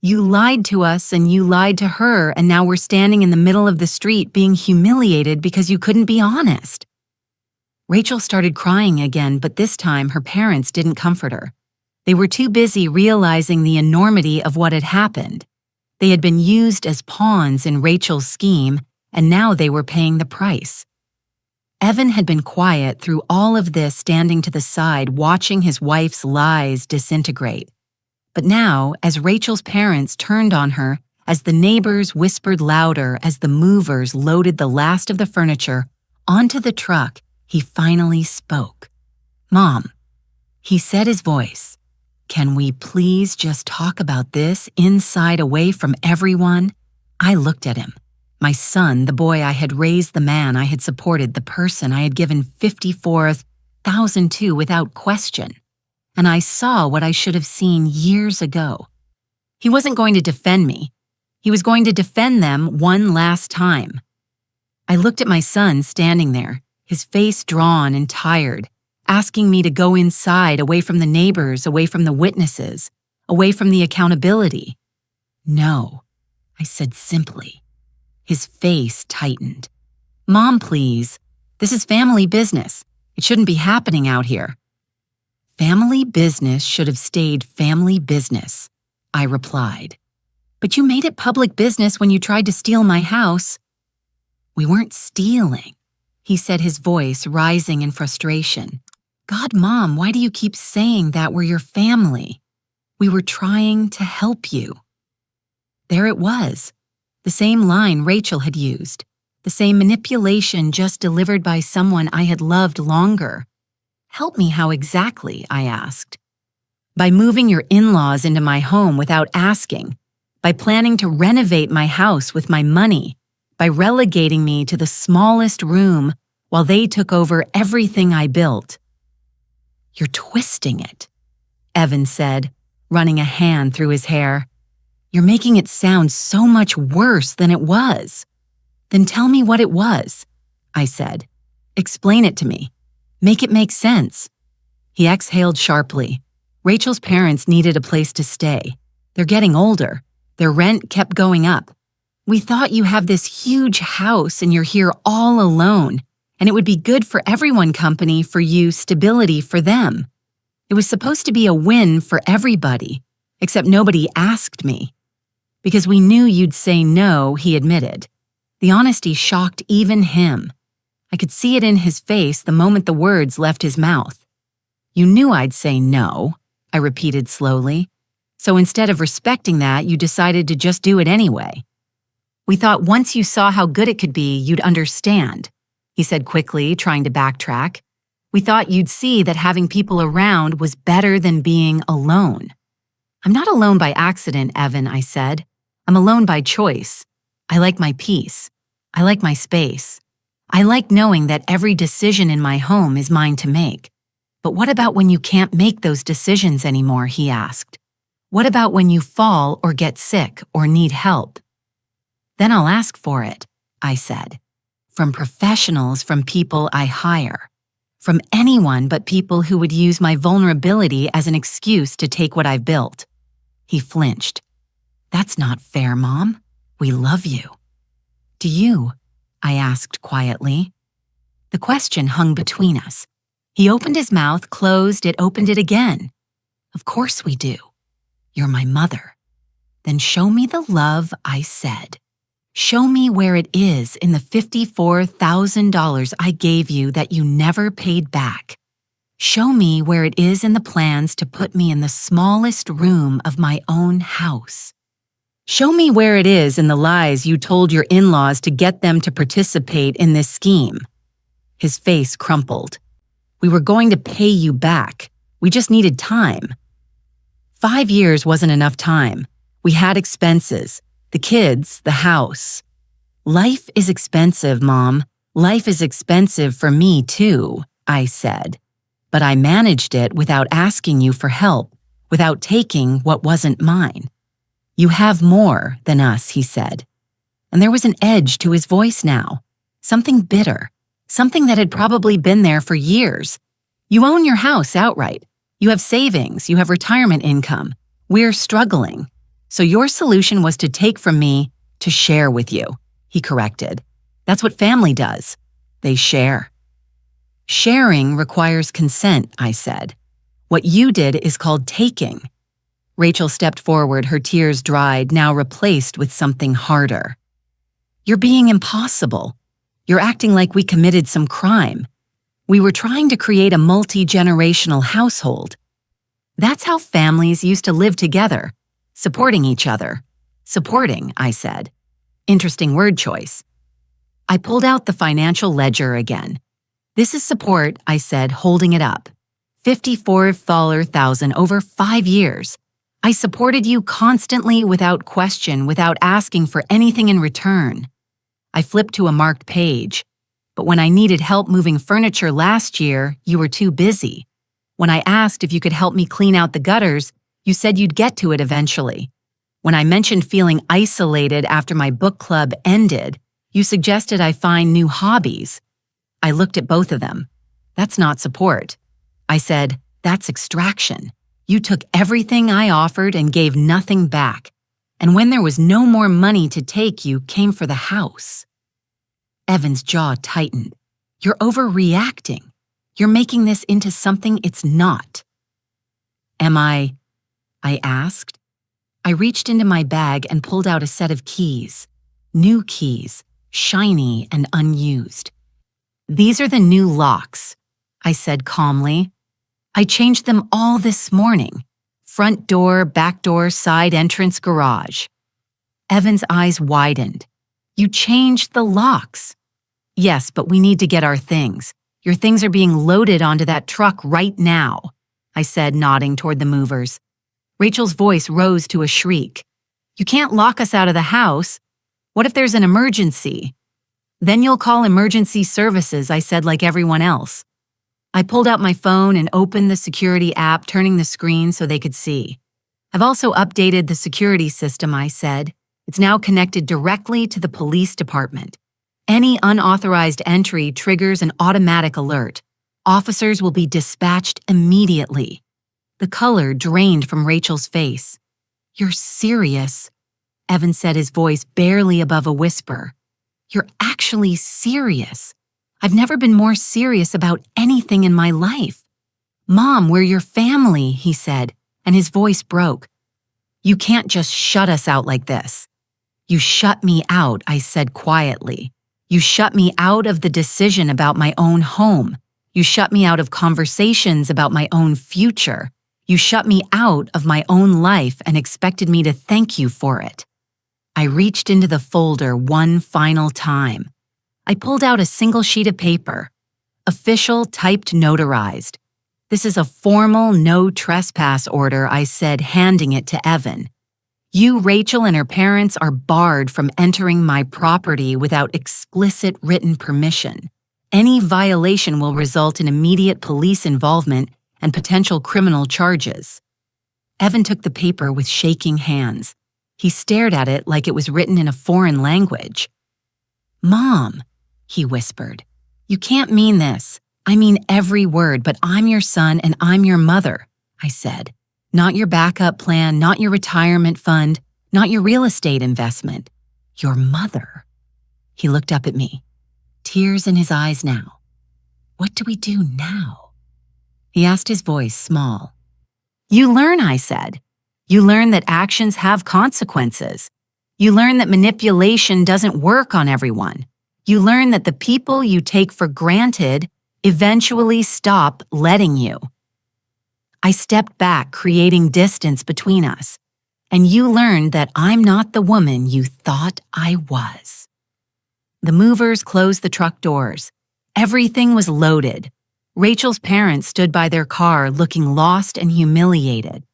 You lied to us and you lied to her, and now we're standing in the middle of the street being humiliated because you couldn't be honest. Rachel started crying again, but this time her parents didn't comfort her. They were too busy realizing the enormity of what had happened. They had been used as pawns in Rachel's scheme, and now they were paying the price. Evan had been quiet through all of this, standing to the side, watching his wife's lies disintegrate. But now, as Rachel's parents turned on her, as the neighbors whispered louder, as the movers loaded the last of the furniture onto the truck, he finally spoke. Mom, he said, his voice, can we please just talk about this inside, away from everyone? I looked at him. My son, the boy I had raised, the man I had supported, the person I had given $54,000 to without question. And I saw what I should have seen years ago. He wasn't going to defend me. He was going to defend them one last time. I looked at my son standing there, his face drawn and tired, asking me to go inside, away from the neighbors, away from the witnesses, away from the accountability. No, I said simply. His face tightened. Mom, please. This is family business. It shouldn't be happening out here. Family business should have stayed family business, I replied. But you made it public business when you tried to steal my house. We weren't stealing, he said, his voice rising in frustration. God, Mom, why do you keep saying that we're your family? We were trying to help you. There it was. The same line Rachel had used, the same manipulation just delivered by someone I had loved longer. Help me how exactly, I asked. By moving your in-laws into my home without asking, by planning to renovate my house with my money, by relegating me to the smallest room while they took over everything I built. You're twisting it, Evan said, running a hand through his hair. You're making it sound so much worse than it was. Then tell me what it was, I said. Explain it to me. Make it make sense. He exhaled sharply. Rachel's parents needed a place to stay. They're getting older. Their rent kept going up. We thought you have this huge house and you're here all alone, and it would be good for everyone, company for you, stability for them. It was supposed to be a win for everybody, except nobody asked me. Because we knew you'd say no, he admitted. The honesty shocked even him. I could see it in his face the moment the words left his mouth. You knew I'd say no, I repeated slowly. So instead of respecting that, you decided to just do it anyway. We thought once you saw how good it could be, you'd understand, he said quickly, trying to backtrack. We thought you'd see that having people around was better than being alone. I'm not alone by accident, Evan, I said. I'm alone by choice. I like my peace. I like my space. I like knowing that every decision in my home is mine to make. But what about when you can't make those decisions anymore, he asked. What about when you fall or get sick or need help? Then I'll ask for it, I said. From professionals, from people I hire. From anyone but people who would use my vulnerability as an excuse to take what I've built. He flinched. That's not fair, Mom. We love you. Do you? I asked quietly. The question hung between us. He opened his mouth, closed it, opened it again. Of course we do. You're my mother. Then show me the love, I said. Show me where it is in the $54,000 I gave you that you never paid back. Show me where it is in the plans to put me in the smallest room of my own house. Show me where it is in the lies you told your in-laws to get them to participate in this scheme. His face crumpled. We were going to pay you back. We just needed time. 5 years wasn't enough time. We had expenses. The kids, the house. Life is expensive, Mom. Life is expensive for me too, I said. But I managed it without asking you for help, without taking what wasn't mine. You have more than us, he said. And there was an edge to his voice now. Something bitter. Something that had probably been there for years. You own your house outright. You have savings. You have retirement income. We're struggling. So your solution was to take from me to share with you, he corrected. That's what family does. They share. Sharing requires consent, I said. What you did is called taking. Rachel stepped forward, her tears dried, now replaced with something harder. You're being impossible. You're acting like we committed some crime. We were trying to create a multi-generational household. That's how families used to live together, supporting each other. Supporting, I said. Interesting word choice. I pulled out the financial ledger again. This is support, I said, holding it up. $54,000 over 5 years. I supported you constantly without question, without asking for anything in return. I flipped to a marked page. But when I needed help moving furniture last year, you were too busy. When I asked if you could help me clean out the gutters, you said you'd get to it eventually. When I mentioned feeling isolated after my book club ended, you suggested I find new hobbies. I looked at both of them. That's not support. I said, that's extraction. You took everything I offered and gave nothing back. And when there was no more money to take, you came for the house. Evan's jaw tightened. You're overreacting. You're making this into something it's not. Am I asked. I reached into my bag and pulled out a set of keys. New keys, shiny and unused. These are the new locks, I said calmly. I changed them all this morning. Front door, back door, side entrance, garage. Evan's eyes widened. You changed the locks. Yes, but we need to get our things. Your things are being loaded onto that truck right now, I said, nodding toward the movers. Rachel's voice rose to a shriek. You can't lock us out of the house. What if there's an emergency? Then you'll call emergency services, I said, like everyone else. I pulled out my phone and opened the security app, turning the screen so they could see. I've also updated the security system, I said. It's now connected directly to the police department. Any unauthorized entry triggers an automatic alert. Officers will be dispatched immediately. The color drained from Rachel's face. You're serious, Evan said, his voice barely above a whisper. You're actually serious. I've never been more serious about anything in my life. Mom, we're your family, he said, and his voice broke. You can't just shut us out like this. You shut me out, I said quietly. You shut me out of the decision about my own home. You shut me out of conversations about my own future. You shut me out of my own life and expected me to thank you for it. I reached into the folder one final time. I pulled out a single sheet of paper. Official, typed, notarized. This is a formal no trespass order, I said, handing it to Evan. You, Rachel, and her parents are barred from entering my property without explicit written permission. Any violation will result in immediate police involvement and potential criminal charges. Evan took the paper with shaking hands. He stared at it like it was written in a foreign language. Mom, he whispered, you can't mean this. I mean every word, but I'm your son and I'm your mother, I said. Not your backup plan, not your retirement fund, not your real estate investment. Your mother. He looked up at me, tears in his eyes now. What do we do now? He asked, his voice small. You learn, I said. You learn that actions have consequences. You learn that manipulation doesn't work on everyone. You learn that the people you take for granted eventually stop letting you. I stepped back, creating distance between us. and you learned that I'm not the woman you thought I was." The movers closed the truck doors. Everything was loaded. Rachel's parents stood by their car looking lost and humiliated.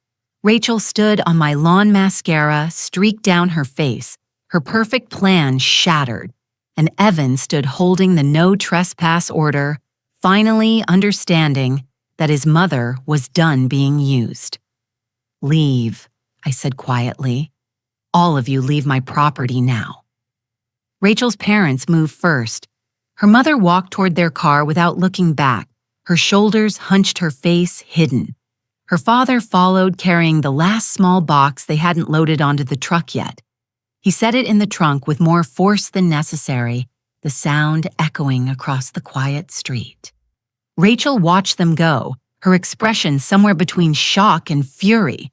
Rachel stood on my lawn mascara streaked down her face, her perfect plan shattered, and Evan stood holding the no trespass order, finally understanding that his mother was done being used. "Leave," I said quietly. "All of you leave my property now." Rachel's parents moved first. Her mother walked toward their car without looking back, her shoulders hunched, her face hidden. Her father followed, carrying the last small box they hadn't loaded onto the truck yet. He set it in the trunk with more force than necessary, the sound echoing across the quiet street. Rachel watched them go, her expression somewhere between shock and fury.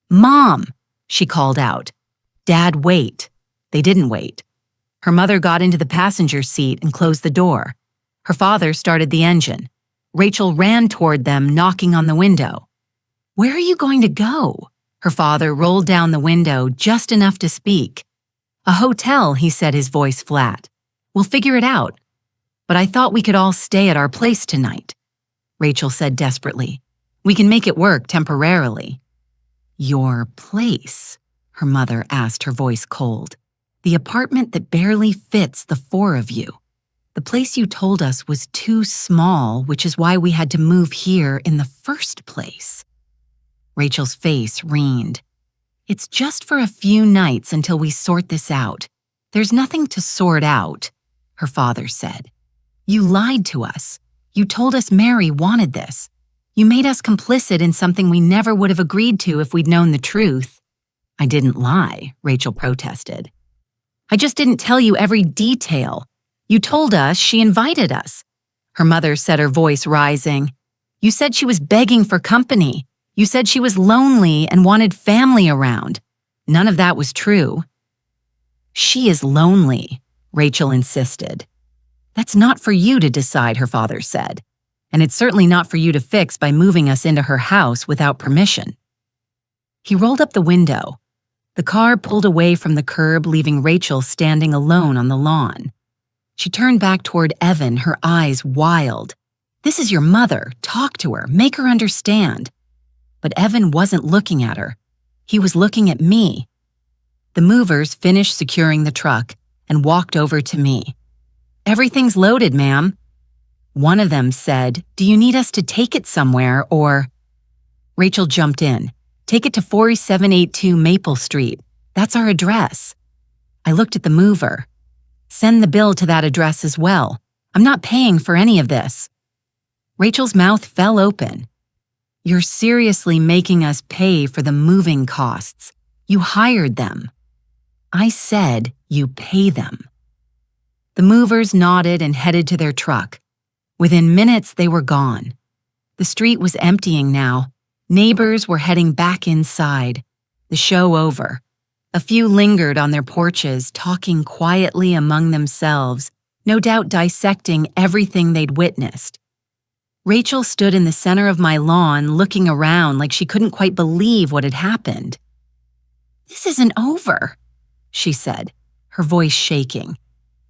"Mom!" she called out. "Dad, wait." They didn't wait. Her mother got into the passenger seat and closed the door. Her father started the engine. Rachel ran toward them, knocking on the window. "Where are you going to go?" Her father rolled down the window just enough to speak. "A hotel," he said, his voice flat. "We'll figure it out." "But I thought we could all stay at our place tonight," Rachel said desperately. "We can make it work temporarily." "Your place?" her mother asked, her voice cold. "The apartment that barely fits the four of you. The place you told us was too small, which is why we had to move here in the first place." Rachel's face wrined. "It's just for a few nights until we sort this out. There's nothing to sort out," her father said. "You lied to us. You told us Mary wanted this. You made us complicit in something we never would have agreed to if we'd known the truth." "I didn't lie," Rachel protested. "I just didn't tell you every detail. You told us she invited us," her mother said, her voice rising. "You said she was begging for company. You said she was lonely and wanted family around. None of that was true." "She is lonely," Rachel insisted. "That's not for you to decide," her father said. "And it's certainly not for you to fix by moving us into her house without permission." He rolled up the window. The car pulled away from the curb, leaving Rachel standing alone on the lawn. She turned back toward Evan, her eyes wild. "This is your mother. Talk to her. Make her understand." But Evan wasn't looking at her. He was looking at me. The movers finished securing the truck and walked over to me. "Everything's loaded, ma'am." One of them said, "Do you need us to take it somewhere, or—" Rachel jumped in. "Take it to 4782 Maple Street. That's our address." I looked at the mover. "Send the bill to that address as well. I'm not paying for any of this." Rachel's mouth fell open. "You're seriously making us pay for the moving costs. You hired them." "I said you pay them." The movers nodded and headed to their truck. Within minutes, they were gone. The street was emptying now. Neighbors were heading back inside. The show over. A few lingered on their porches, talking quietly among themselves, no doubt dissecting everything they'd witnessed. Rachel stood in the center of my lawn, looking around like she couldn't quite believe what had happened. "This isn't over," she said, her voice shaking.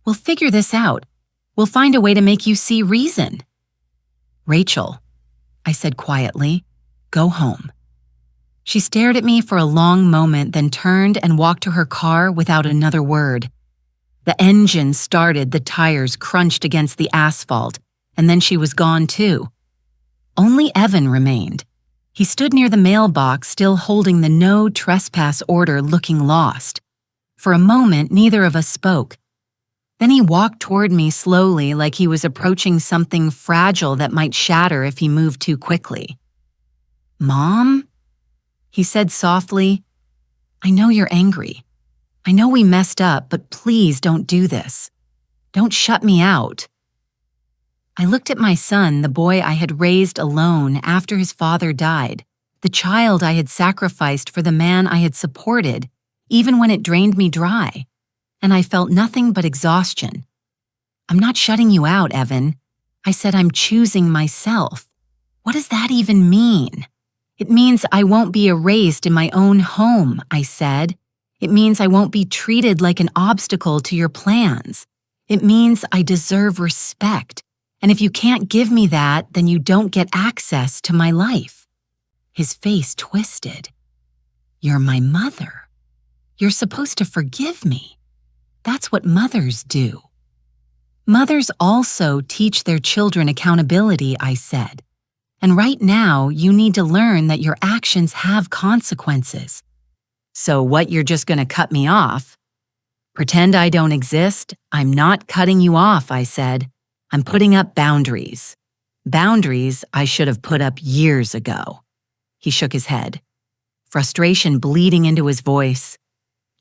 "We'll figure this out. We'll find a way to make you see reason." "Rachel," I said quietly, "go home." She stared at me for a long moment, then turned and walked to her car without another word. The engine started, the tires crunched against the asphalt, and then she was gone too. Only Evan remained. He stood near the mailbox, still holding the no trespass order, looking lost. For a moment, neither of us spoke. Then he walked toward me slowly, like he was approaching something fragile that might shatter if he moved too quickly. "Mom?" he said softly. "I know you're angry. I know we messed up, but please don't do this. Don't shut me out." I looked at my son, the boy I had raised alone after his father died, the child I had sacrificed for the man I had supported, even when it drained me dry, and I felt nothing but exhaustion. "I'm not shutting you out, Evan. I said I'm choosing myself. What does that even mean? It means I won't be erased in my own home, I said. It means I won't be treated like an obstacle to your plans. It means I deserve respect. And if you can't give me that, then you don't get access to my life. His face twisted. You're my mother. You're supposed to forgive me. That's what mothers do. Mothers also teach their children accountability, I said. And right now, you need to learn that your actions have consequences. So what, you're just going to cut me off? Pretend I don't exist? I'm not cutting you off, I said. I'm putting up boundaries. Boundaries I should have put up years ago. He shook his head, frustration bleeding into his voice.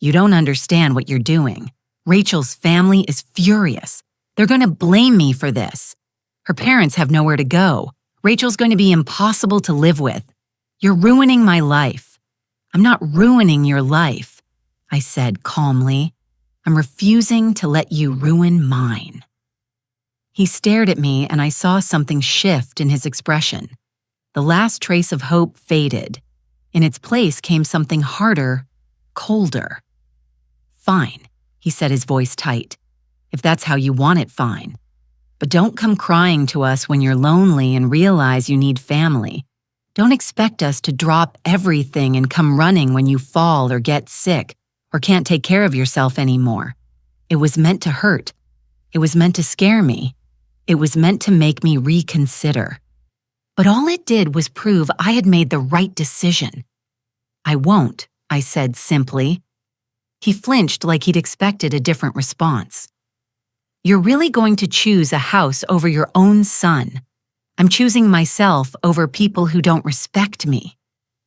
You don't understand what you're doing. Rachel's family is furious. They're going to blame me for this. Her parents have nowhere to go. Rachel's going to be impossible to live with. You're ruining my life. I'm not ruining your life, I said calmly. I'm refusing to let you ruin mine. He stared at me and I saw something shift in his expression. The last trace of hope faded. In its place came something harder, colder. Fine, he said, his voice tight. If that's how you want it, fine. But don't come crying to us when you're lonely and realize you need family. Don't expect us to drop everything and come running when you fall or get sick or can't take care of yourself anymore. It was meant to hurt. It was meant to scare me. It was meant to make me reconsider. But all it did was prove I had made the right decision. I won't, I said simply. He flinched like he'd expected a different response. You're really going to choose a house over your own son. I'm choosing myself over people who don't respect me,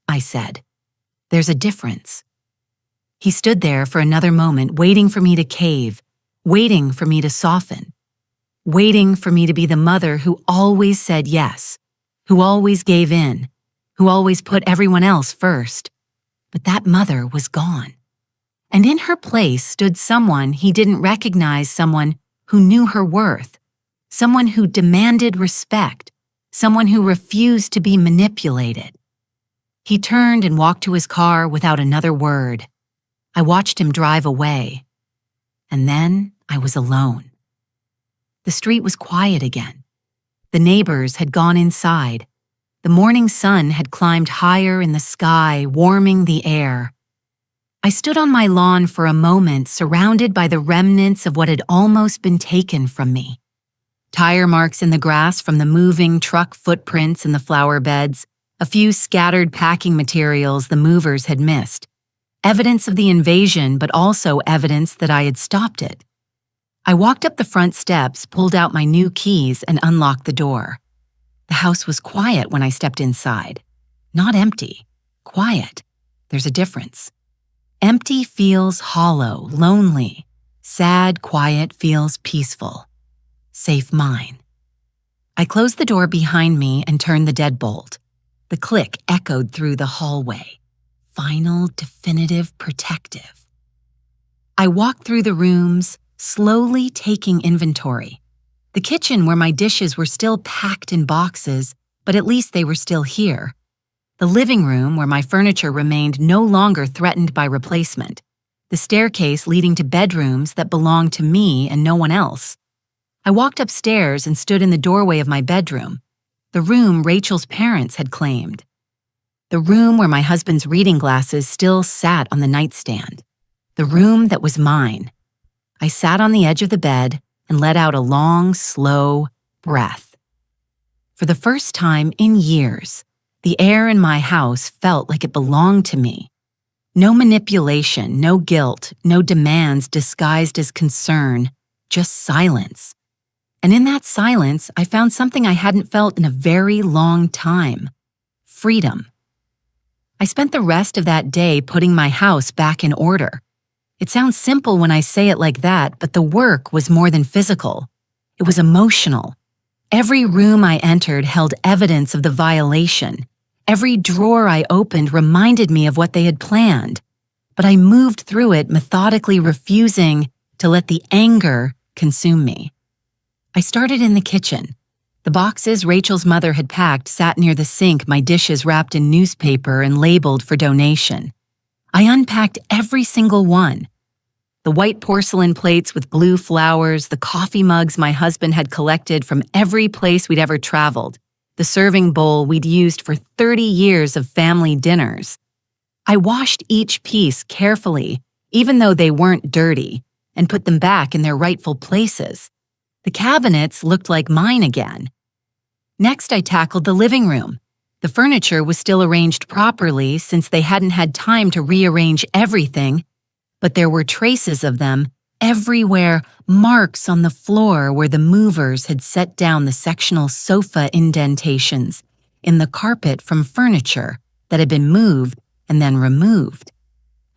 I said. There's a difference. He stood there for another moment, waiting for me to cave, waiting for me to soften, waiting for me to be the mother who always said yes, who always gave in, who always put everyone else first. But that mother was gone. And in her place stood someone he didn't recognize, someone who knew her worth, someone who demanded respect, someone who refused to be manipulated. He turned and walked to his car without another word. I watched him drive away. And then I was alone. The street was quiet again. The neighbors had gone inside. The morning sun had climbed higher in the sky, warming the air. I stood on my lawn for a moment, surrounded by the remnants of what had almost been taken from me. Tire marks in the grass from the moving truck footprints in the flower beds, a few scattered packing materials the movers had missed. Evidence of the invasion, but also evidence that I had stopped it. I walked up the front steps, pulled out my new keys, and unlocked the door. The house was quiet when I stepped inside. Not empty. Quiet. There's a difference. Empty feels hollow, lonely. Sad, quiet feels peaceful. Safe mine. I closed the door behind me and turned the deadbolt. The click echoed through the hallway. Final, definitive, protective. I walked through the rooms, slowly taking inventory. The kitchen where my dishes were still packed in boxes, but at least they were still here. The living room where my furniture remained no longer threatened by replacement. The staircase leading to bedrooms that belonged to me and no one else. I walked upstairs and stood in the doorway of my bedroom, the room Rachel's parents had claimed. The room where my husband's reading glasses still sat on the nightstand. The room that was mine. I sat on the edge of the bed and let out a long, slow breath. For the first time in years, the air in my house felt like it belonged to me. No manipulation, no guilt, no demands disguised as concern, just silence. And in that silence, I found something I hadn't felt in a very long time. Freedom. I spent the rest of that day putting my house back in order. It sounds simple when I say it like that, but the work was more than physical. It was emotional. Every room I entered held evidence of the violation. Every drawer I opened reminded me of what they had planned. But I moved through it, methodically refusing to let the anger consume me. I started in the kitchen. The boxes Rachel's mother had packed sat near the sink, my dishes wrapped in newspaper and labeled for donation. I unpacked every single one. The white porcelain plates with blue flowers, the coffee mugs my husband had collected from every place we'd ever traveled, the serving bowl we'd used for 30 years of family dinners. I washed each piece carefully, even though they weren't dirty, and put them back in their rightful places. The cabinets looked like mine again. Next, I tackled the living room. The furniture was still arranged properly since they hadn't had time to rearrange everything, but there were traces of them everywhere, marks on the floor where the movers had set down the sectional sofa indentations in the carpet from furniture that had been moved and then removed.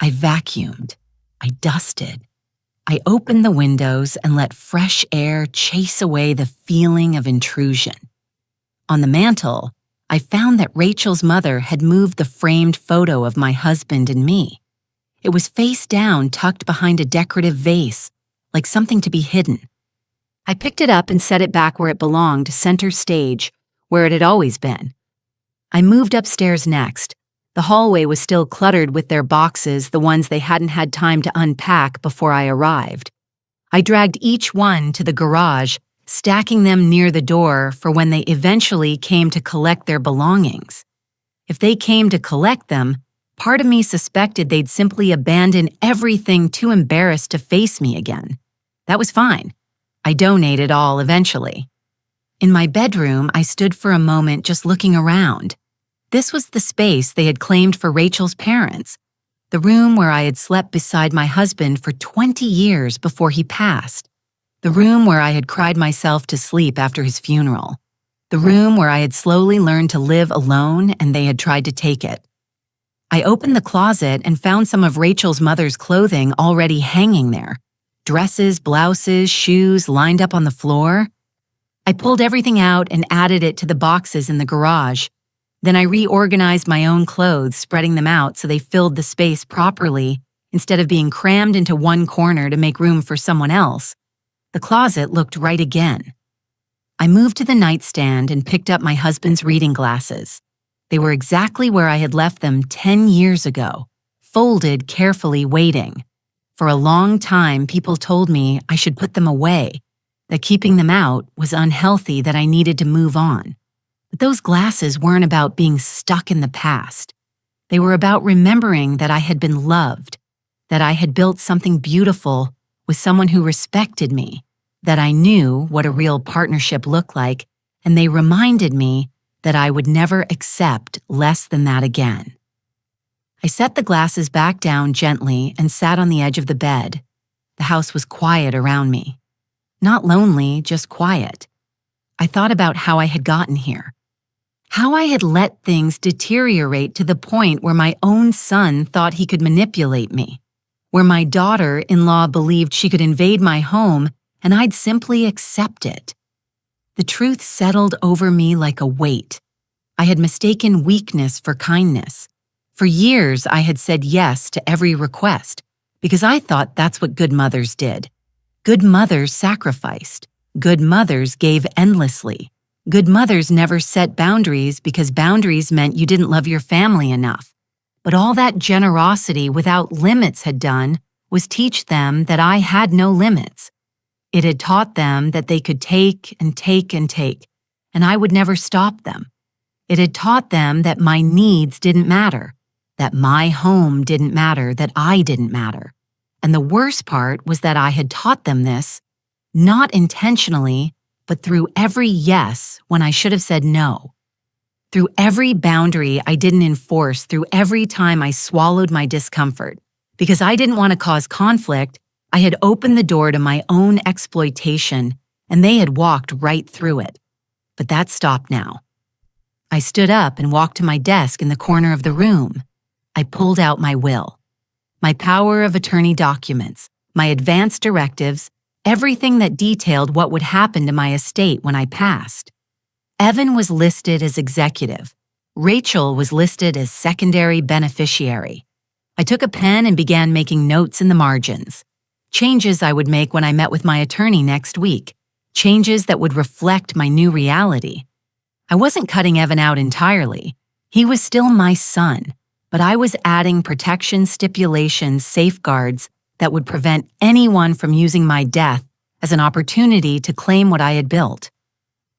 I vacuumed. I dusted. I opened the windows and let fresh air chase away the feeling of intrusion. On the mantel, I found that Rachel's mother had moved the framed photo of my husband and me. It was face down, tucked behind a decorative vase, like something to be hidden. I picked it up and set it back where it belonged, center stage, where it had always been. I moved upstairs next. The hallway was still cluttered with their boxes, the ones they hadn't had time to unpack before I arrived. I dragged each one to the garage, stacking them near the door for when they eventually came to collect their belongings. If they came to collect them, part of me suspected they'd simply abandon everything too embarrassed to face me again. That was fine. I donated all eventually. In my bedroom, I stood for a moment just looking around. This was the space they had claimed for Rachel's parents, the room where I had slept beside my husband for 20 years before he passed, the room where I had cried myself to sleep after his funeral, the room where I had slowly learned to live alone and they had tried to take it. I opened the closet and found some of Rachel's mother's clothing already hanging there. Dresses, blouses, shoes lined up on the floor. I pulled everything out and added it to the boxes in the garage. Then I reorganized my own clothes, spreading them out so they filled the space properly instead of being crammed into one corner to make room for someone else. The closet looked right again. I moved to the nightstand and picked up my husband's reading glasses. They were exactly where I had left them 10 years ago, folded carefully, waiting. For a long time, people told me I should put them away, that keeping them out was unhealthy, that I needed to move on. But those glasses weren't about being stuck in the past. They were about remembering that I had been loved, that I had built something beautiful with someone who respected me, that I knew what a real partnership looked like, and they reminded me that I would never accept less than that again. I set the glasses back down gently and sat on the edge of the bed. The house was quiet around me. Not lonely, just quiet. I thought about how I had gotten here. How I had let things deteriorate to the point where my own son thought he could manipulate me, where my daughter-in-law believed she could invade my home and I'd simply accept it. The truth settled over me like a weight. I had mistaken weakness for kindness. For years, I had said yes to every request because I thought that's what good mothers did. Good mothers sacrificed. Good mothers gave endlessly. Good mothers never set boundaries because boundaries meant you didn't love your family enough. But all that generosity without limits had done was teach them that I had no limits. It had taught them that they could take and take and take, and I would never stop them. It had taught them that my needs didn't matter, that my home didn't matter, that I didn't matter. And the worst part was that I had taught them this, not intentionally, but through every yes when I should have said no. Through every boundary I didn't enforce, through every time I swallowed my discomfort. Because I didn't want to cause conflict, I had opened the door to my own exploitation, and they had walked right through it. But that stopped now. I stood up and walked to my desk in the corner of the room. I pulled out my will, my power of attorney documents, my advance directives, everything that detailed what would happen to my estate when I passed. Evan was listed as executive. Rachel was listed as secondary beneficiary. I took a pen and began making notes in the margins. Changes I would make when I met with my attorney next week. changes that would reflect my new reality. I wasn't cutting Evan out entirely. He was still my son, but I was adding protection stipulations, safeguards that would prevent anyone from using my death as an opportunity to claim what I had built.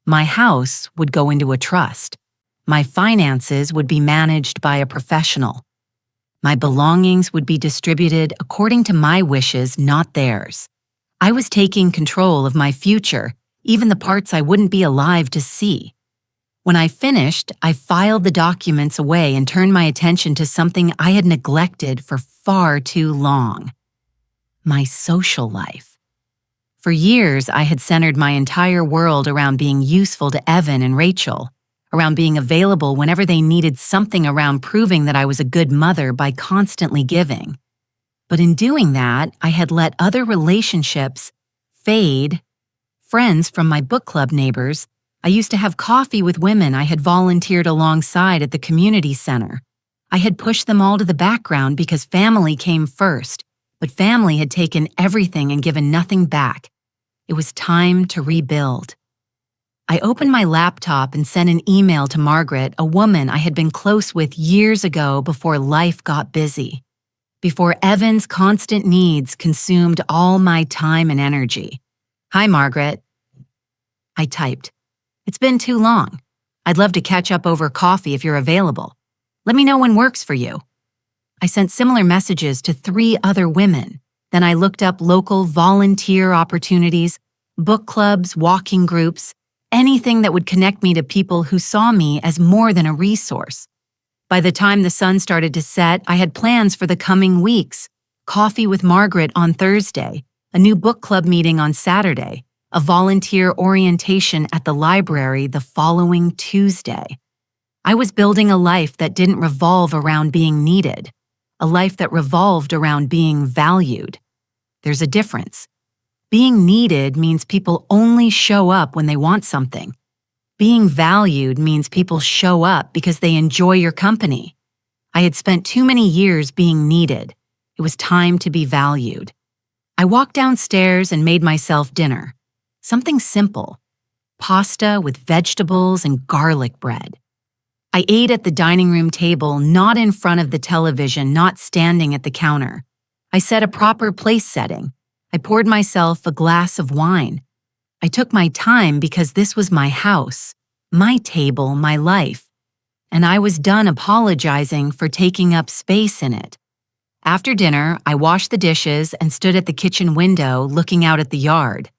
My house would go into a trust. My finances would be managed by a professional. My belongings would be distributed according to my wishes, not theirs. I was taking control of my future, even the parts I wouldn't be alive to see. When I finished, I filed the documents away and turned my attention to something I had neglected for far too long: my social life. For years, I had centered my entire world around being useful to Evan and Rachel, around being available whenever they needed something, around proving that I was a good mother by constantly giving. But in doing that, I had let other relationships fade. Friends from my book club neighbors. I used to have coffee with women I had volunteered alongside at the community center. I had pushed them all to the background because family came first, but family had taken everything and given nothing back. It was time to rebuild. I opened my laptop and sent an email to Margaret, a woman I had been close with years ago before life got busy, before Evan's constant needs consumed all my time and energy. "Hi, Margaret." I typed. "It's been too long. I'd love to catch up over coffee if you're available. Let me know when works for you." I sent similar messages to 3 other women. Then I looked up local volunteer opportunities, book clubs, walking groups, anything that would connect me to people who saw me as more than a resource. By the time the sun started to set, I had plans for the coming weeks: coffee with Margaret on Thursday, a new book club meeting on Saturday, a volunteer orientation at the library the following Tuesday. I was building a life that didn't revolve around being needed, a life that revolved around being valued. There's a difference. Being needed means people only show up when they want something. Being valued means people show up because they enjoy your company. I had spent too many years being needed. It was time to be valued. I walked downstairs and made myself dinner. Something simple: pasta with vegetables and garlic bread. I ate at the dining room table, not in front of the television, not standing at the counter. I set a proper place setting. I poured myself a glass of wine. I took my time because this was my house, my table, my life, and I was done apologizing for taking up space in it. After dinner, I washed the dishes and stood at the kitchen window looking out at the yard.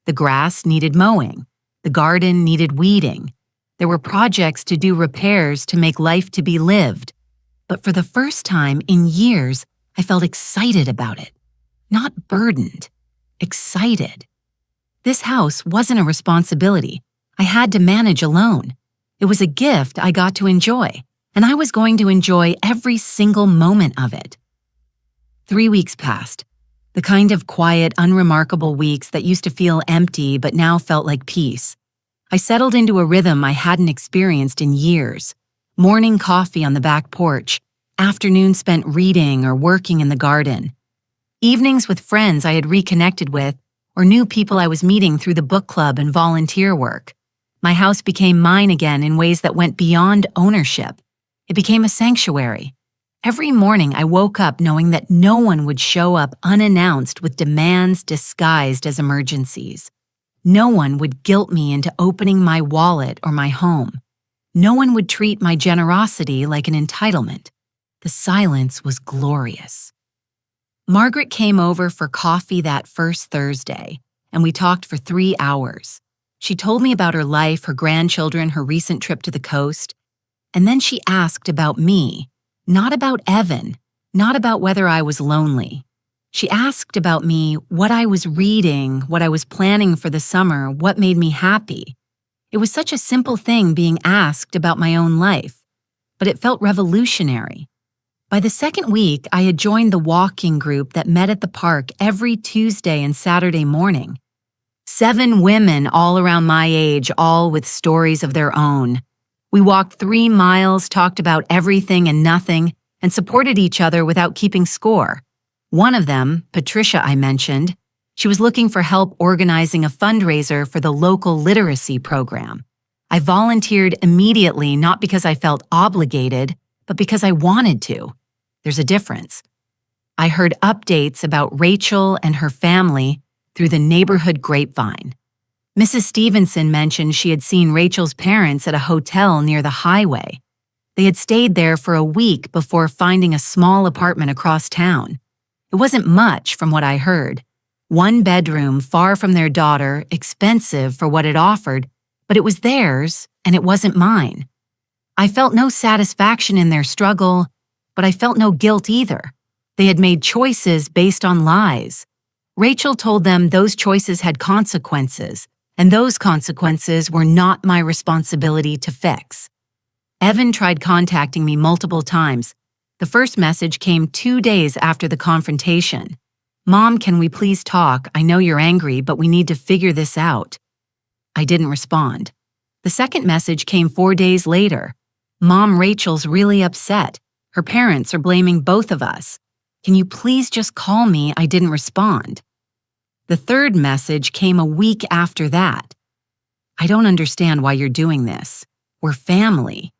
The grass needed mowing. The garden needed weeding. There were projects to do, repairs to make life to be lived. But for the first time in years, I felt excited about it. Not burdened, excited. This house wasn't a responsibility I had to manage alone. It was a gift I got to enjoy, and I was going to enjoy every single moment of it. 3 weeks passed, the kind of quiet, unremarkable weeks that used to feel empty but now felt like peace. I settled into a rhythm I hadn't experienced in years. Morning coffee on the back porch, afternoons spent reading or working in the garden. Evenings with friends I had reconnected with, or new people I was meeting through the book club and volunteer work. My house became mine again in ways that went beyond ownership. It became a sanctuary. Every morning I woke up knowing that no one would show up unannounced with demands disguised as emergencies. No one would guilt me into opening my wallet or my home. No one would treat my generosity like an entitlement. The silence was glorious. Margaret came over for coffee that first Thursday, and we talked for 3 hours. She told me about her life, her grandchildren, her recent trip to the coast, and then she asked about me, not about Evan, not about whether I was lonely. She asked about me, what I was reading, what I was planning for the summer, what made me happy. It was such a simple thing being asked about my own life, but it felt revolutionary. By the second week, I had joined the walking group that met at the park every Tuesday and Saturday morning. 7 women all around my age, all with stories of their own. We walked 3 miles, talked about everything and nothing, and supported each other without keeping score. One of them, Patricia I mentioned, She was looking for help organizing a fundraiser for the local literacy program. I volunteered immediately, not because I felt obligated, but because I wanted to. There's a difference. I heard updates about Rachel and her family through the neighborhood grapevine. Mrs. Stevenson mentioned she had seen Rachel's parents at a hotel near the highway. They had stayed there for a week before finding a small apartment across town. It wasn't much from what I heard. One bedroom far from their daughter, expensive for what it offered, but it was theirs and it wasn't mine. I felt no satisfaction in their struggle, but I felt no guilt either. They had made choices based on lies. Rachel told them those choices had consequences, and those consequences were not my responsibility to fix. Evan tried contacting me multiple times. The first message came 2 days after the confrontation. "Mom, can we please talk? I know you're angry, but we need to figure this out." I didn't respond. The second message came 4 days later. "Mom, Rachel's really upset. Her parents are blaming both of us. Can you please just call me?" I didn't respond. The third message came a week after that. "I don't understand why you're doing this. We're family.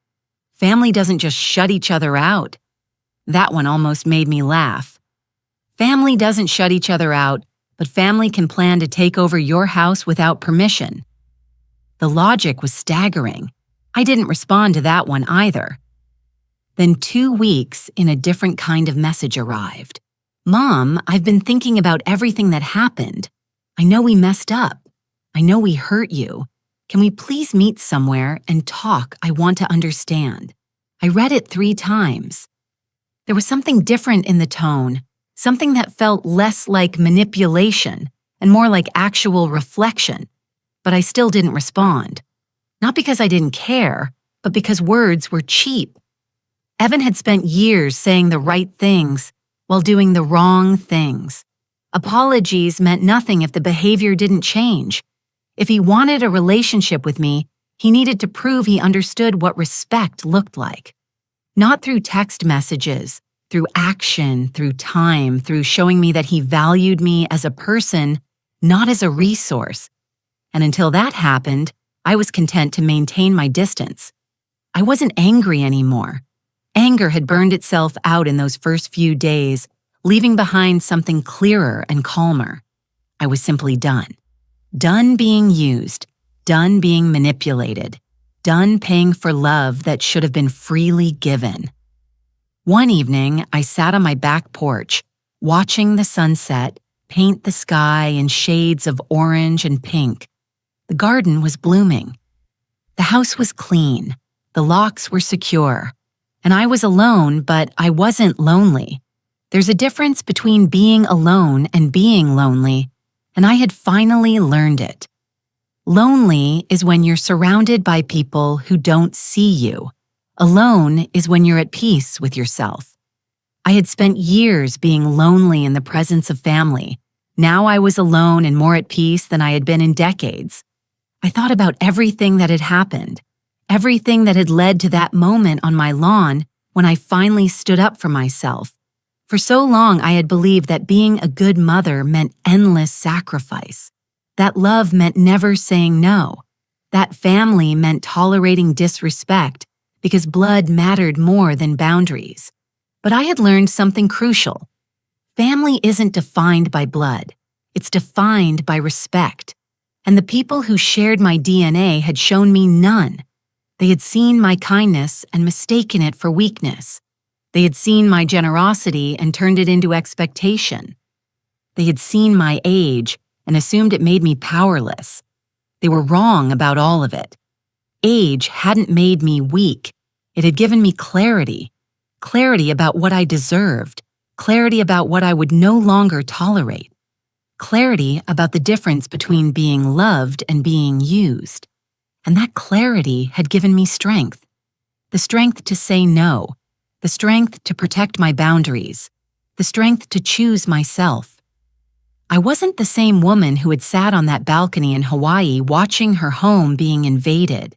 Family doesn't just shut each other out." That one almost made me laugh. Family doesn't shut each other out, but family can plan to take over your house without permission. The logic was staggering. I didn't respond to that one either. Then 2 weeks in a different kind of message arrived. "Mom, I've been thinking about everything that happened. I know we messed up. I know we hurt you. Can we please meet somewhere and talk? I want to understand." I read it 3 times. There was something different in the tone, something that felt less like manipulation and more like actual reflection, but I still didn't respond. Not because I didn't care, but because words were cheap. Evan had spent years saying the right things while doing the wrong things. Apologies meant nothing if the behavior didn't change. If he wanted a relationship with me, he needed to prove he understood what respect looked like. Not through text messages, through action, through time, through showing me that he valued me as a person, not as a resource. And until that happened, I was content to maintain my distance. I wasn't angry anymore. Anger had burned itself out in those first few days, leaving behind something clearer and calmer. I was simply done. Done being used, done being manipulated, done paying for love that should have been freely given. One evening, I sat on my back porch, watching the sunset paint the sky in shades of orange and pink. The garden was blooming. The house was clean. The locks were secure. And I was alone, but I wasn't lonely. There's a difference between being alone and being lonely, and I had finally learned it. Lonely is when you're surrounded by people who don't see you. Alone is when you're at peace with yourself. I had spent years being lonely in the presence of family. Now I was alone and more at peace than I had been in decades. I thought about everything that had happened. Everything that had led to that moment on my lawn when I finally stood up for myself. For so long, I had believed that being a good mother meant endless sacrifice. That love meant never saying no. That family meant tolerating disrespect because blood mattered more than boundaries. But I had learned something crucial. Family isn't defined by blood. It's defined by respect. And the people who shared my DNA had shown me none. They had seen my kindness and mistaken it for weakness. They had seen my generosity and turned it into expectation. They had seen my age and assumed it made me powerless. They were wrong about all of it. Age hadn't made me weak. It had given me clarity. Clarity about what I deserved. Clarity about what I would no longer tolerate. Clarity about the difference between being loved and being used. And that clarity had given me strength. The strength to say no. The strength to protect my boundaries. The strength to choose myself. I wasn't the same woman who had sat on that balcony in Hawaii watching her home being invaded.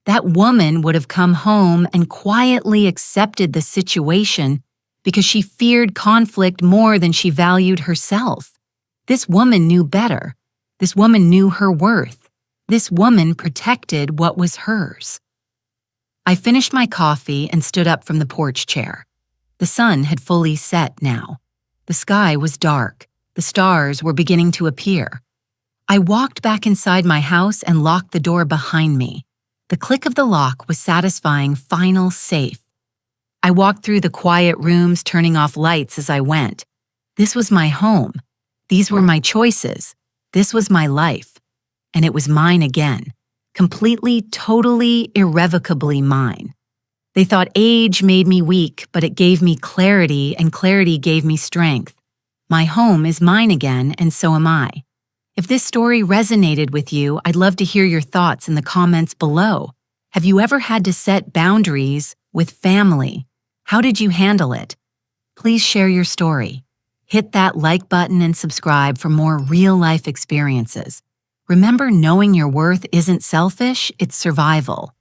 That woman would have come home and quietly accepted the situation because she feared conflict more than she valued herself. This woman knew better. This woman knew her worth. This woman protected what was hers. I finished my coffee and stood up from the porch chair. The sun had fully set now. The sky was dark. The stars were beginning to appear. I walked back inside my house and locked the door behind me. The click of the lock was satisfying final safe. I walked through the quiet rooms, turning off lights as I went. This was my home. These were my choices. This was my life. And it was mine again. Completely, totally, irrevocably mine. They thought age made me weak, but it gave me clarity, and clarity gave me strength. My home is mine again, and so am I. If this story resonated with you, I'd love to hear your thoughts in the comments below. Have you ever had to set boundaries with family? How did you handle it? Please share your story. Hit that like button and subscribe for more real-life experiences. Remember, knowing your worth isn't selfish, it's survival.